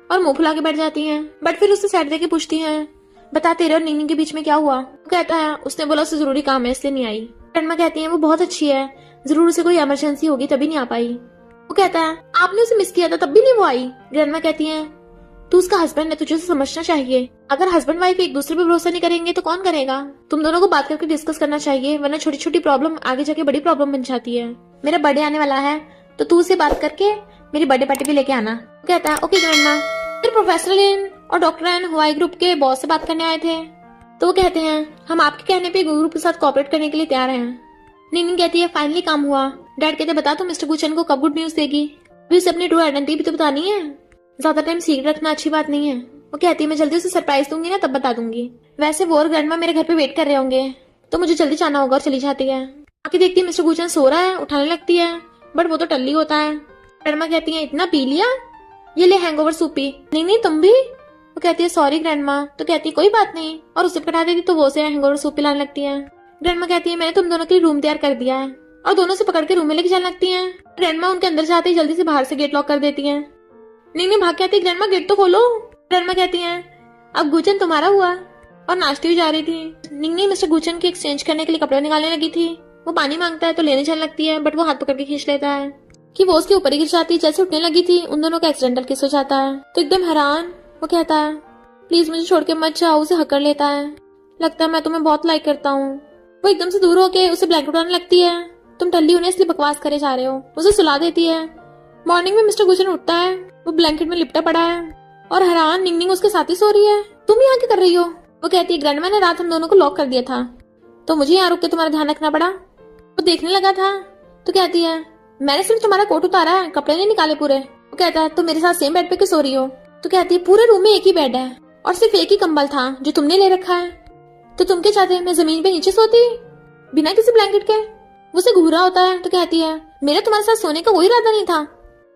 और मुंह फुला के बैठ जाती है। बट फिर उससे साइड देके पूछती है बता तेरे और निंगनिंग के बीच में क्या हुआ। वो कहता है उसने बोला उसे जरूरी काम है इसलिए नहीं आई। ग्रैंडमा कहती है वो बहुत अच्छी है, जरूर उसे कोई इमरजेंसी होगी तभी नहीं आ पाई। वो कहता है आपने उसे मिस किया था तब भी नहीं वो आई। ग्रैंडमा कहती है तू उसका हस्बैंड है, तुझे उसे समझना चाहिए। अगर हस्बैंड वाइफ एक दूसरे पे भरोसा नहीं करेंगे तो कौन करेगा। तुम दोनों को बात करके डिस्कस करना चाहिए, वरना छोटी छोटी प्रॉब्लम आगे जाके बड़ी प्रॉब्लम बन जाती है। मेरा बर्थडे आने वाला है तो तू उसे बात करके मेरी बर्थडे पार्टी भी लेके आना। वो कहता है ओके ग्रैंडमा। फिर प्रोफेसर लिन और डॉक्टर एन हवाई ग्रुप के बॉस से बात करने आए थे, तो वो कहते हैं हम आपके कहने पे ग्रुप के साथ कोऑपरेट करने के लिए तैयार हैं। निंगनिंग कहती है फाइनली काम हुआ। डैड कहते बता तू मिस्टर गुचन को कब गुड न्यूज देगी, भी उसे अपनी ट्रू आइडेंटिटी भी तो बतानी है, ज्यादा टाइम सीक्रेट रखना अच्छी बात नहीं है। वो कहती है मैं जल्दी उसे सरप्राइज दूंगी ना तब बता दूंगी। वैसे वो और ग्रैंडमा मेरे घर पे वेट कर रहे होंगे तो मुझे जल्दी जाना होगा और चली जाती है। आके देखती है मिस्टर गुचन सो रहा है, उठाने लगती है बट वो तो टल्ली होता है। ग्रैंडमा कहती है इतना पी लिया, ये ले हैंगओवर सूप पी। नहीं तुम भी। वो कहती है सॉरी ग्रैंडमा, तो कहती है कोई बात नहीं और उसे पकड़ा देती तो वो उसे हैंगओवर सूप पिलाने लगती है। ग्रैंडमा कहती है मैंने तुम दोनों के लिए रूम तैयार कर दिया है और दोनों से पकड़ के रूम में लेके जाने लगती है। ग्रैंडमा उनके अंदर जाते ही जल्दी से बाहर से गेट लॉक कर देती है। नहीं भाग के आती है ग्रैंडमा गेट तो खोलो। ग्रैंडमा कहती है अब गुचन तुम्हारा हुआ, और नाचती हुई जा रही थी। निंगनी मिस्टर गुचन की एक्सचेंज करने के लिए कपड़े निकालने लगी थी। वो पानी मांगता है तो लेने चलने लगती है बट वो हाथ पकड़ के खींच लेता है कि वो उसके ऊपर ही गिर जाती है। जैसे उठने लगी थी उन दोनों का एक्सीडेंटल किस हो जाता है तो एकदम हैरान वो कहता है प्लीज मुझे छोड़ के मत जाओ। उसे हक कर लेता है, लगता है मैं तुम्हें बहुत लाइक करता हूँ। वो एकदम से दूर होके उसे ब्लैंकेट उड़ाने लगती है, तुम टल्ली होने इसलिए बकवास करे जा रहे हो। उसे सुला देती है। मॉर्निंग में मिस्टर गुचन उठता है, वो ब्लैंकेट में लिपटा पड़ा है और हैरान निंगनिंग उसके साथ ही सो रही है। तुम यहाँ क्या कर रही हो। वो कहती है ग्रैंडमा ने रात हम दोनों को लॉक कर दिया था तो मुझे यहाँ रुक के तुम्हारा ध्यान रखना पड़ा। वो देखने लगा था तो कहती है मैंने सिर्फ तुम्हारा कोट उतारा है, कपड़े नहीं निकाले पूरे। वो कहता है तुम मेरे साथ सेम बेड पे क्यों सो रही हो। तो कहती है पूरे रूम में एक ही बेड है और सिर्फ एक ही कंबल था जो तुमने ले रखा है, तो तुम क्या चाहते मैं जमीन पे नीचे सोती बिना किसी ब्लैंकेट के। वो उसे घूरा होता है तो कहती है मेरा तुम्हारे साथ सोने का कोई इरादा नहीं था,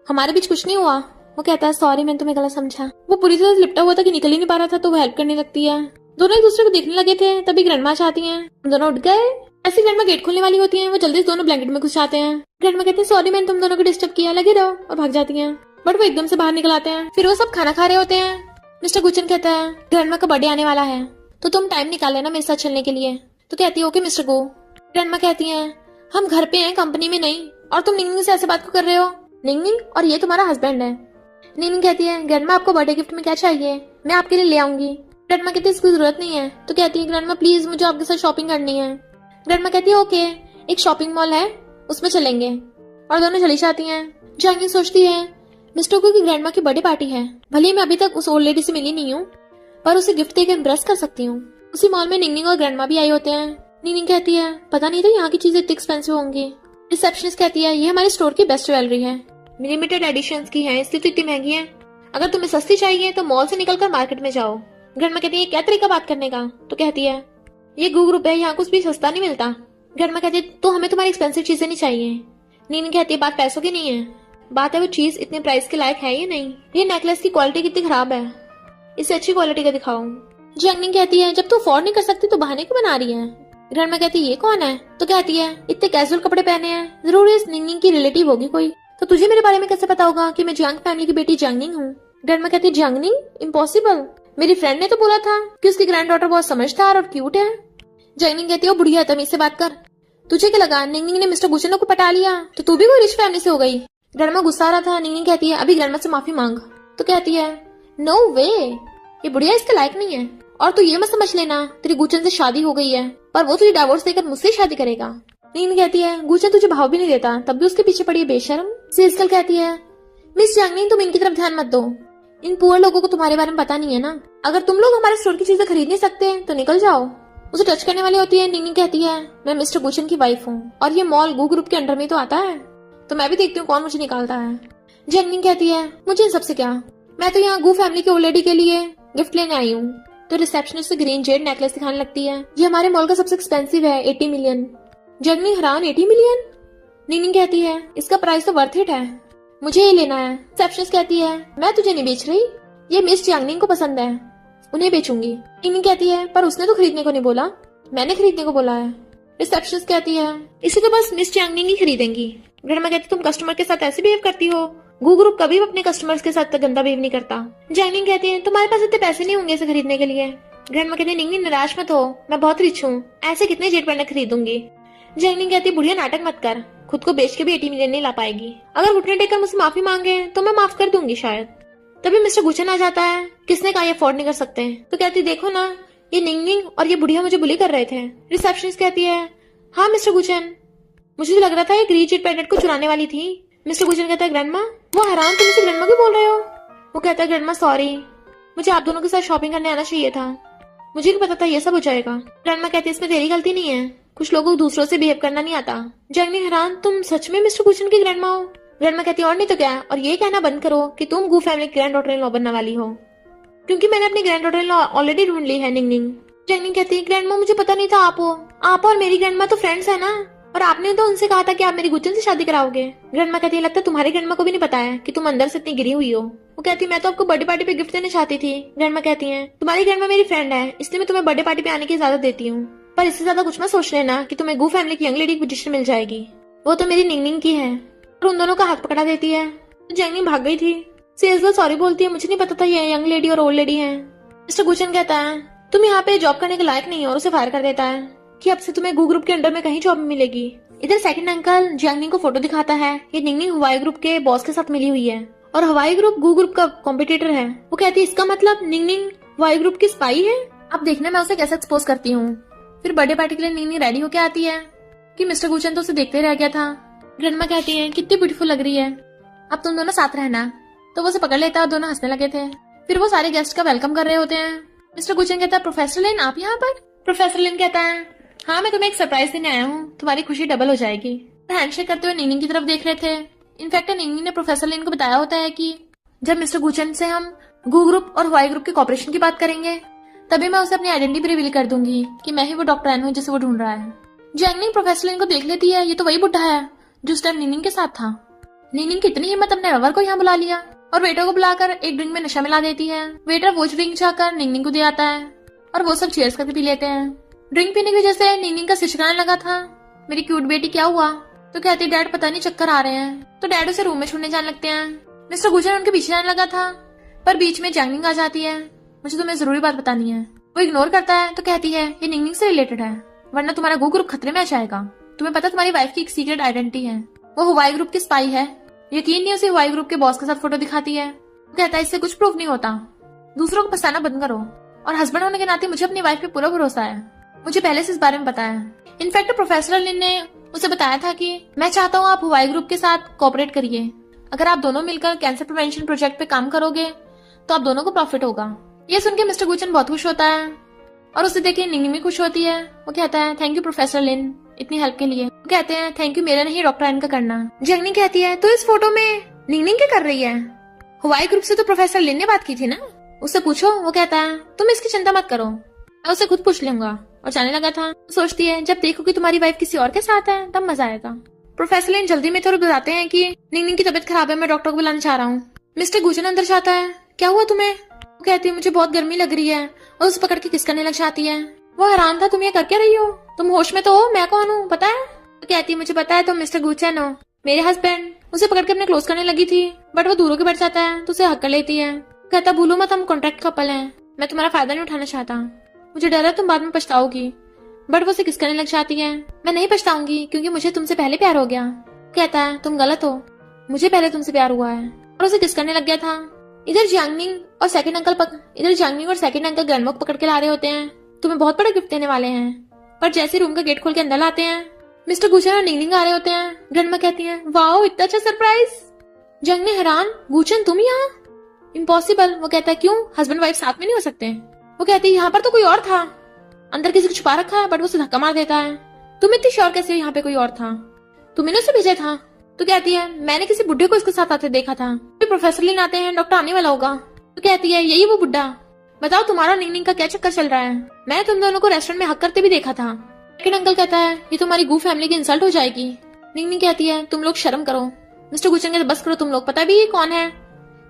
हमारे बीच कुछ नहीं हुआ। वो कहता है सॉरी मैंने तुम्हें गलत समझा। वो पूरी तरह से लिपटा हुआ था कि निकल ही नहीं पा रहा था तो वो हेल्प करने लगती है। दोनों एक दूसरे को देखने लगे थे तभी ग्रैंडमा चाहती हैं हम दोनों उठ गए। ऐसी ग्रैंडमा गेट खोलने वाली होती हैं, वो जल्दी से दोनों ब्लैंकेट में घुस जाते हैं। ग्रैंडमा कहती है सॉरी मैंने तुम दोनों को डिस्टर्ब किया, लगे रहो, और भाग जाती हैं। बट वो एकदम से बाहर निकल आते हैं। फिर वो सब खाना खा रहे होते हैं। मिस्टर गुचन कहता है ग्रैंडमा का बर्थडे आने वाला है तो तुम टाइम निकाल लेना मेरे साथ चलने के लिए। तो कहती है ओके मिस्टर गो। ग्रैंडमा कहती है हम घर पे हैं कंपनी में नहीं, और तुम निंगनिंग से ऐसे बात क्यों कर रहे हो। निंगनिंग और ये तुम्हारा हस्बैंड है। निंगनिंग कहती है ग्रैंडमा आपको बर्थडे गिफ्ट में क्या चाहिए, मैं आपके लिए ले आऊंगी। ग्रैंडमा कहती है इसकी जरूरत नहीं है। तो कहती है ग्रैंडमा प्लीज मुझे आपके साथ शॉपिंग करनी है। ग्रैंडमा कहती है ओके एक शॉपिंग मॉल है उसमें चलेंगे, और दोनों चली जाती हैं। जैंगी सोचती है मिस्टर को की ग्रैंडमा की बर्थडे पार्टी है, भले मैं अभी तक उस ओल्ड लेडी से मिली नहीं हूँ पर उसे गिफ्ट देकर इम्प्रेस कर सकती हूँ। उसी मॉल में निंगनिंग और ग्रैंडमा भी आई होते हैं। निंगनिंग कहती है पता नहीं था यहाँ की चीजें इतनी एक्सपेंसिव होंगी। रिसेप्शनिस्ट कहती है ये हमारे स्टोर की बेस्ट ज्वेलरी है, लिमिटेड एडिशंस की है इसलिए तो इतनी महंगी है, अगर तुम्हें सस्ती चाहिए तो मॉल से निकलकर मार्केट में जाओ। ग्रैंडमा कहती है क्या तरीका बात करने का। तो कहती है ये गू ग्रुप है, यहाँ कुछ भी सस्ता नहीं मिलता। ग्रैंडमा कहती है तो हमें तुम्हारी एक्सपेंसिव चीजें नहीं चाहिए। निंगनिंग कहती है बात पैसों की नहीं है, बात है वो चीज इतने प्राइस के लायक है या नहीं। ये नेकलेस की क्वालिटी कितनी खराब है, इसे अच्छी क्वालिटी का दिखाओ। जंगनिंग कहती है जब तू अफोर्ड नहीं कर सकती तो बहाने क्यों बना रही है। ग्रैंडमा कहती है ये कौन है। तो कहती है इतने कैजुअल कपड़े पहने हैं, जरूर इस निंगनिंग की रिलेटिव होगी कोई। तो तुझे मेरे बारे में कैसे पता होगा कि मैं जंग फैमिली की बेटी जंगनिंग हूँ। ग्रैंडमा कहती है जंगनिंग इम्पॉसिबल, मेरी फ्रेंड ने तो बोला था कि उसकी ग्रैंड डॉटर बहुत समझदार और क्यूट है। जंगनिंग कहती है ओ बुढ़िया तमीज से बात कर, तुझे क्या लगा निंगनिंग ने मिस्टर गुचन को पटा लिया तो तू भी कोई रिच फैमिली से हो गई। ग्रैंडमा गुस्सा आ रहा था। निंगनिंग कहती है अभी ग्रैंडमा से माफी मांग। तो कहती है नो वे, ये बुढ़िया इसके लायक नहीं है, और तू ये मत समझ लेना तेरी गुचन से शादी हो गई है पर वो तुझे डाइवोर्स देकर मुझसे शादी करेगा। निंगनिंग कहती है गुचन तुझे भाव भी नहीं देता तब भी उसके पीछे पड़ी है बेशरम। सेल्सगर्ल कहती है मिस जंगनिंग तुम इनकी तरफ ध्यान मत दो, इन पुअर लोगों को तुम्हारे बारे में पता नहीं है ना, अगर तुम लोग हमारे स्टोर की चीजें खरीद नहीं सकते तो निकल जाओ। उसे टच करने वाली होती है। निंगनिंग कहती है मैं मिस्टर गुचन की वाइफ हूँ और ये मॉल गू ग्रुप के अंडर में तो आता है, तो मैं भी देखती हूँ कौन मुझे निकालता है। जंगनिंग कहती है मुझे इन सबसे क्या, मैं तो यहाँ गू फैमिली की ओल्ड लेडी के लिए गिफ्ट लेने आई हूँ। तो रिसेप्शनिस्ट से ग्रीन जेड नेकलेस दिखाने लगती है, ये हमारे मॉल का सबसे एक्सपेंसिव है 80 मिलियन। जंगनिंग हैरान 80 मिलियन। निंगनिंग कहती है इसका प्राइस तो वर्थ इट है, मुझे ये लेना है। रिसेप्शनिस्ट कहती है मैं तुझे नहीं बेच रही, ये मिस जंगनिंग को पसंद है, उन्हें बेचूंगी। निंगनिंग कहती है पर उसने तो खरीदने को नहीं बोला, मैंने खरीदने को बोला है। रिसेप्शनिस्ट कहती है इसे तो बस मिस जंगनिंग ही खरीदेंगी। ग्रैंडमा कहती तुम कस्टमर के साथ ऐसे बिहेव करती हो, गू ग्रुप कभी भी अपने कस्टमर्स के साथ गंदा बिहेव नहीं करता। जंगनिंग कहती है तुम्हारे पास इतने पैसे नहीं होंगे इसे खरीदने के लिए। ग्रैंडमा कहती है निंगनिंग निराश मत हो, मैं बहुत रिच हूँ, ऐसे कितने जेट पेंडल खरीदूंगी। जंगनी कहती बुढ़िया नाटक मत कर, खुद को बेच के भी 80 मिलियन नहीं ला पाएगी। अगर घुटने टेककर मुझसे माफी मांगे तो मैं माफ कर दूंगी शायद। तभी मिस्टर गुचन आ जाता है। किसने कहा ये अफोर्ड नहीं कर सकते? तो कहती देखो ना, ये निंगनिंग और ये बुढ़िया मुझे बुली कर रहे थे। रिसेप्शनिस्ट कहती है हाँ मिस्टर गुचन, मुझे तो लग रहा था ये ग्रीचिट पेंडेंट को चुराने वाली थी। मिस्टर गुचन कहता है ग्रैंडमा, वो हैरान तुम इसे ग्रैंडमा क्यों बोल रहे हो? वो कहता है ग्रैंडमा सॉरी, मुझे आप दोनों के साथ शॉपिंग करने आना चाहिए था, मुझे भी पता था ये सब हो जाएगा। ग्रैंडमा कहती है इसमें तेरी गलती नहीं है, कुछ लोगों को दूसरों से बिहेव करना नहीं आता। जंगनी हैरान, तुम सच में मिस्टर गुचन की ग्रैंडमा हो? ग्रैंडमा कहती है और नहीं तो क्या, और ये कहना बंद करो कि तुम गू family granddaughter in law बनने वाली हो, क्योंकि मैंने अपनी granddaughter in law already ढूंढ ली है। निंगनिंग जंगनी कहती है ग्रैंडमा मुझे पता नहीं था आप हो, आप और मेरी ग्रैंडमा तो फ्रेंड्स है ना, और आपने तो उनसे कहा था कि आप मेरी गुचन से शादी कराओगे। ग्रैंडमा कहती है लगता है तुम्हारी ग्रैंडमा को भी नहीं पता है कि तुम अंदर से इतनी गिरी हुई हो। वो कहती है मैं तो आपको बर्थडे पार्टी पे गिफ्ट देना चाहती थी। ग्रैंडमा कहती है तुम्हारी ग्रैंडमा मेरी फ्रेंड है, इसलिए मैं तुम्हें बर्थडे पार्टी पे आने की इजाजत देती हूँ, पर इससे ज्यादा कुछ मत सोच लेना कि तुम्हें गू फैमिली की यंग लेडी की पोजीशन मिल जाएगी, वो तो मेरी निंगनिंग की है। और उन दोनों का हाथ पकड़ा देती है। तो जंगनी भाग गई थी। सेल्स गर्ल सॉरी बोलती है मुझे नहीं पता था ये यंग लेडी और ओल्ड लेडी है। मिस्टर गुचन कहता है तुम यहाँ पे जॉब करने के लायक नहीं हो, और उसे फायर कर देता है कि अब से तुम्हें गू ग्रुप के अंडर में कहीं जॉब मिलेगी। इधर सेकंड अंकल जंगनी को फोटो दिखाता है। ये निंगनिंग हवाई ग्रुप के बॉस के साथ मिली हुई है, और हवाई ग्रुप गू ग्रुप का कॉम्पिटिटर है। वो कहती है इसका मतलब निंगनिंग हवाई ग्रुप की स्पाई है। अब देखना मैं उसे कैसे एक्सपोज करती हूँ। फिर बर्थडे पार्टी के लिए निंगनिंग रेडी होके आती है कि मिस्टर गुचन तो उसे देखते रह गया था। ग्रैंडमा कहती है कितनी ब्यूटीफुल लग रही है, अब तुम दोनों साथ रहना। तो वो उसे पकड़ लेता है और दोनों हंसने लगे थे। फिर वो सारे गेस्ट का वेलकम कर रहे होते हैं। मिस्टर गुचन कहता है प्रोफेसर लिन आप यहाँ पर? प्रोफेसर लिन कहता है हाँ मैं तुम्हें एक सरप्राइज देने आया हूँ, तुम्हारी खुशी डबल हो जाएगी। हैंडशेक करते हुए निंगनिंग की तरफ देख रहे थे। इनफैक्ट निंगनिंग ने प्रोफेसर लिन को बताया होता है कि जब मिस्टर गुचन से हम गू ग्रुप और हवाई ग्रुप के कॉपरेशन की बात करेंगे तभी मैं उसे अपनी आइडेंटिटी रिवील कर दूंगी कि मैं ही वो डॉक्टर एन हूँ जिसे वो ढूंढ रहा है। जंगनिंग प्रोफेसर लिन को देख लेती है, ये तो वही बुढ़ा है जो उस टाइम निंगनिंग के साथ था। निंगनिंग की इतनी हिम्मत अपने लवर को यहाँ बुला लिया और वेटर को बुलाकर एक ड्रिंक में नशा मिला देती है। वेटर वो ड्रिंक चाहकर निंगनिंग को दे आता है और वो सब चीयर्स करके पी लेते हैं। ड्रिंक पीने की वजह से निंगनिंग का सिचकाने लगा था मेरी क्यूट बेटी क्या हुआ? तो कहती डैड पता नहीं चक्कर आ रहे हैं। तो डैड उसे रूम में छोड़ने जाने लगते हैं। मिस्टर गुजर उनके पीछे जाने लगा था पर बीच में जंगनिंग आ जाती है, मुझे तुम्हें जरूरी बात बतानी है। वो इग्नोर करता है तो कहती है ये निंगनिंग से रिलेटेड है वरना तुम्हारा गू ग्रुप खतरे में आ जाएगा। तुम्हें पता तुम्हारी वाइफ की एक सीक्रेट आइडेंटिटी है, वो हवाई ग्रुप की स्पाई है। यकीन नहीं उसे हवाई ग्रुप के बॉस के साथ फोटो दिखाती है। वो कहता है इससे कुछ प्रूफ नहीं होता, दूसरों को फंसाना बंद करो, और हस्बैंड होने के नाते मुझे अपनी वाइफ पे पूरा भरोसा है, मुझे पहले से इस बारे में पता है। इनफैक्ट प्रोफेसर लिन ने उसे बताया था कि मैं चाहता हूँ आप हवाई ग्रुप के साथ कोऑपरेट करिए, अगर आप दोनों मिलकर कैंसर प्रिवेंशन प्रोजेक्ट पे काम करोगे तो आप दोनों को प्रॉफिट होगा। ये सुन के मिस्टर गुचन बहुत खुश होता है और उसे देख के निंगनिंग भी खुश होती है। वो कहता है थैंक यू प्रोफेसर लिन इतनी हेल्प के लिए। वो कहते हैं थैंक यू मेरा नहीं डॉक्टर एन का करना। जंगनी कहती है तो इस फोटो में निंगनिंग क्या कर रही है? हवाई ग्रुप से तो प्रोफेसर लिन ने बात की थी ना, उससे पूछो। वो कहता है तुम इसकी चिंता मत करो, मैं उसे खुद पूछ लूंगा, और जाने लगा था। सोचती है जब देखो कि तुम्हारी वाइफ किसी और के साथ है तब मजा आएगा। प्रोफेसर लिन जल्दी में थोड़ा बताते हैं कि निंगनिंग की तबीयत खराब है, मैं डॉक्टर को बुलाना चाह रहा हूँ। मिस्टर गुजन अंदर जाता है, क्या हुआ तुम्हें? वो कहती है मुझे बहुत गर्मी लग रही है, और उसे पकड़ के किस करने लग जाती है। वो हैरान था तुम ये कर क्या रही हो, तुम होश में तो हो, मैं कौन हूँ पता है? तो कहती है मुझे पता है तुम मिस्टर गुचन हो, मेरे हस्बैंड। उसे पकड़ के अपने क्लोज करने लगी थी बट वो दूरों के बैठ जाता है तो उसे हक कर लेती है। कहता भूलो मत हम कॉन्ट्रैक्ट कपल हैं, मैं तुम्हारा फायदा नहीं उठाना चाहता, मुझे डर है तुम बाद में पछताओगी। बट वो उसे किस करने लग जाती है। मैं नहीं पछताऊंगी क्योंकि मुझे तुमसे पहले प्यार हो गया। कहता है तुम गलत हो, मुझे पहले तुमसे प्यार हुआ है, और उसे किस करने लग गया था। इधर जंगनिंग और सेकंड अंकल ग्रैंडमा को पकड़ के ला रहे होते हैं, तुम्हें बहुत बड़ा गिफ्ट देने वाले हैं। पर जैसे रूम का गेट खोल के अंदर लाते हैं मिस्टर गुचन और निंगनिंग आ रहे होते हैं। ग्रैंडमा कहती है वाओ इतना अच्छा सरप्राइज। जंगनी हैरान, गुचन तुम यहाँ? इम्पॉसिबल। वो कहता है क्यों, हस्बैंड वाइफ साथ में नहीं हो सकते? वो कहती है यहाँ पर तो कोई और था, अंदर किसी को छुपा रखा है। बट वो उसे धक्का मार देता है, तुम इतनी श्योर कैसे हो यहाँ पे कोई और था, तुम्हें उसे भेजा था? तो कहती है मैंने किसी बुढ़े को इसके साथ आते देखा था। फिर प्रोफेसर लिन आते हैं, डॉक्टर आने वाला होगा। तो कहती है यही वो बुढ़ा, बताओ तुम्हारा निंगनिंग का क्या चक्कर चल रहा है, मैंने तुम दोनों को रेस्टोरेंट में हक करते भी देखा था। सेकंड अंकल कहता है ये तुम्हारी गू फैमिली की इंसल्ट हो जाएगी। निंगनिंग कहती है तुम लोग शर्म करो। मिस्टर गुचन कहते बस करो तुम लोग, पता भी ये कौन है,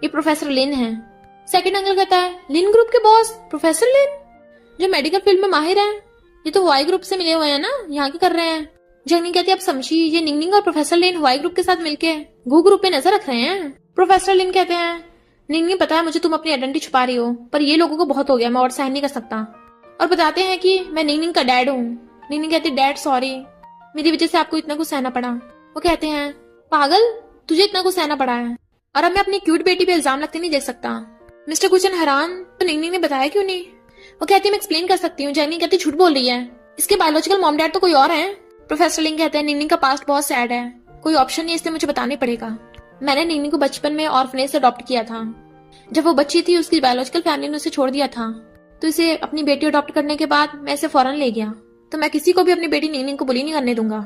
ये प्रोफेसर लिन है। सेकंड अंकल कहता है लिन ग्रुप के बॉस प्रोफेसर लिन जो मेडिकल फील्ड में माहिर है, ये तो हवाई ग्रुप से मिले हुए हैं ना, यहाँ क्या कर रहे हैं? जंगनी कहती है अब समझी, ये निंगनिंग और प्रोफेसर लिन हवाई ग्रुप के साथ मिलके गू ग्रुप पे नजर रख रहे हैं। प्रोफेसर लिन कहते हैं निंगनिंग पता है मुझे तुम अपनी आइडेंटिटी छुपा रही हो, पर ये लोगों को बहुत हो गया, मैं और सहन नहीं कर सकता। और बताते हैं कि मैं निंगनिंग का डैड हूँ। निंगनिंग कहती डैड सॉरी, मेरी वजह से आपको इतना कुछ सहना पड़ा। वो कहते हैं पागल, तुझे इतना कुछ सहना पड़ा है और अब मैं अपनी क्यूट बेटी पे इल्जाम लगते नहीं देख सकता। मिस्टर गुचन हैरान, तो निंगनिंग ने बताया क्यों नहीं? वो कहती है मैं एक्सप्लेन कर सकती हूँ। जैंगनिंग कहती झूठ बोल रही है, इसके बायोलॉजिकल मॉम डैड तो कोई और है। प्रोफेसर लिंग कहते हैं निंगनिंग का पास्ट बहुत सैड है, कोई ऑप्शन नहीं इसलिए मुझे बताना ही पड़ेगा। मैंने निंगनिंग को बचपन में ऑर्फनेज से अडॉप्ट किया था। जब वो बच्ची थी उसकी बायोलॉजिकल फैमिली ने उसे छोड़ दिया था, तो इसे अपनी बेटी अडॉप्ट करने के बाद मैं इसे फौरन ले गया। तो मैं किसी को भी अपनी बेटी निंगनिंग को बुली नहीं करने दूंगा।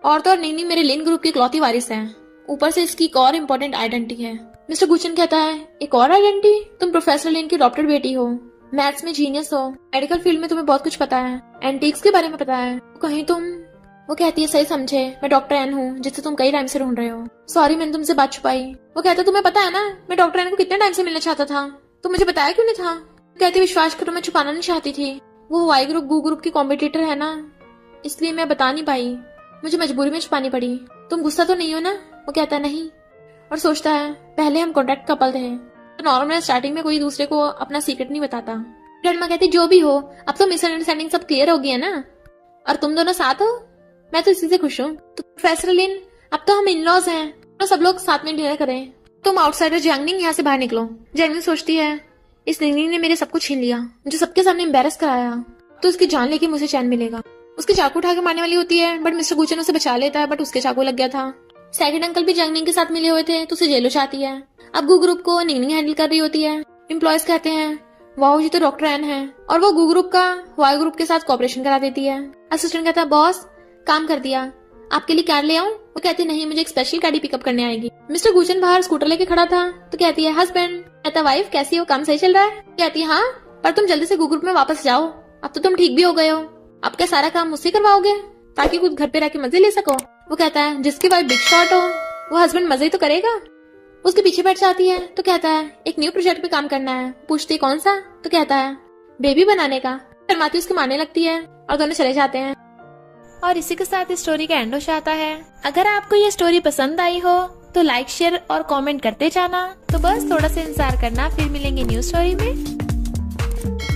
और तो और निंगनिंग मेरे लिन ग्रुप की इकलौती वारिस है, ऊपर से इसकी एक और इम्पोर्टेंट आइडेंटिटी है। मिस्टर गुचन कहता है एक और आइडेंटिटी? तुम प्रोफेसर लिन की अडॉप्टेड बेटी हो, मैथ्स में जीनियस हो, मेडिकल फील्ड में तुम्हें बहुत कुछ पता है, एंटीक्स के बारे में पता है, कहीं तुम। वो कहती है सही समझे, मैं डॉक्टर एन हूँ जिससे तुम कई टाइम से ढूंढ रहे हो। सॉरी मैंने तुमसे बात छुपाई। वो कहता है तुम्हें पता है ना मैं डॉक्टर एन को कितने टाइम से मिलना चाहता था, तो मुझे बताया क्यों नहीं था? कहती विश्वास करो मैं छुपाना नहीं चाहती थी, वो वाई ग्रुप गू ग्रुप की कॉम्पिटिटर है ना, इसलिए मैं बता नहीं पाई, मुझे मजबूरी में छुपानी पड़ी। तुम गुस्सा तो नहीं हो ना? वो कहता है नहीं, और सोचता है पहले हम कॉन्ट्रैक्ट कपल थे, तो नॉर्मल स्टार्टिंग में कोई दूसरे को अपना सीक्रेट नहीं बताता। ग्रैंडमा कहती जो भी हो अब तो मिसअंडरस्टैंडिंग सब क्लियर हो गई है ना, और तुम दोनों साथ हो, मैं तो इसी से खुश हूँ। तो प्रोफेसर लिन अब तो हम इन लॉज हैं, तो सब लोग साथ में डिनर करें, तुम आउटसाइडर जैंगनिंग यहाँ से बाहर निकलो। जैंगनिंग सोचती है इस निंगनिंग ने मेरे सब कुछ छीन लिया, मुझे सबके सामने एम्बेरस कराया, तो उसकी जान लेके मुझे चैन मिलेगा। उसके चाकू उठा के मारने वाली होती है, बट मिस्टर गुचन उसे बचा लेता है, बट उसके चाकू लग गया था। सेकंड अंकल भी जैंगनिंग के साथ मिले हुए थे, तो उसे जेल हो जाती है। अब गू ग्रुप को निंगनिंग हैंडल कर रही होती है। एम्प्लॉयज कहते हैं वाओ ये तो डॉक्टर एन है, और वो गू ग्रुप का वाई ग्रुप के साथ कॉपरेशन करा देती है। असिस्टेंट कहता है बॉस काम कर दिया, आपके लिए कार ले आऊं? वो कहती नहीं मुझे एक स्पेशल गाड़ी पिकअप करने आएगी। मिस्टर गुचन बाहर स्कूटर लेके खड़ा था, तो कहती है हस्बैंड। कहता वाइफ कैसी हो, काम सही चल रहा है? कहती है हाँ, पर तुम जल्दी से गू ग्रुप में वापस जाओ, अब तो तुम ठीक भी हो गए हो, अब क्या सारा काम मुझसे करवाओगे ताकि खुद घर पे रह के मजे ले सको? वो कहता है जिसकी वाइफ बिग शॉट हो वो हस्बैंड मजे ही तो करेगा। उसके पीछे बैठ जाती है, तो कहता है एक न्यू प्रोजेक्ट पे काम करना है। पूछती है कौन सा? तो कहता है बेबी बनाने का। शर्माती उसके मारने लगती है और दोनों चले जाते हैं। और इसी के साथ इस स्टोरी का एंड हो जाता है। अगर आपको ये स्टोरी पसंद आई हो तो लाइक शेयर और कमेंट करते जाना। तो बस थोड़ा सा इंतजार करना, फिर मिलेंगे न्यू स्टोरी में।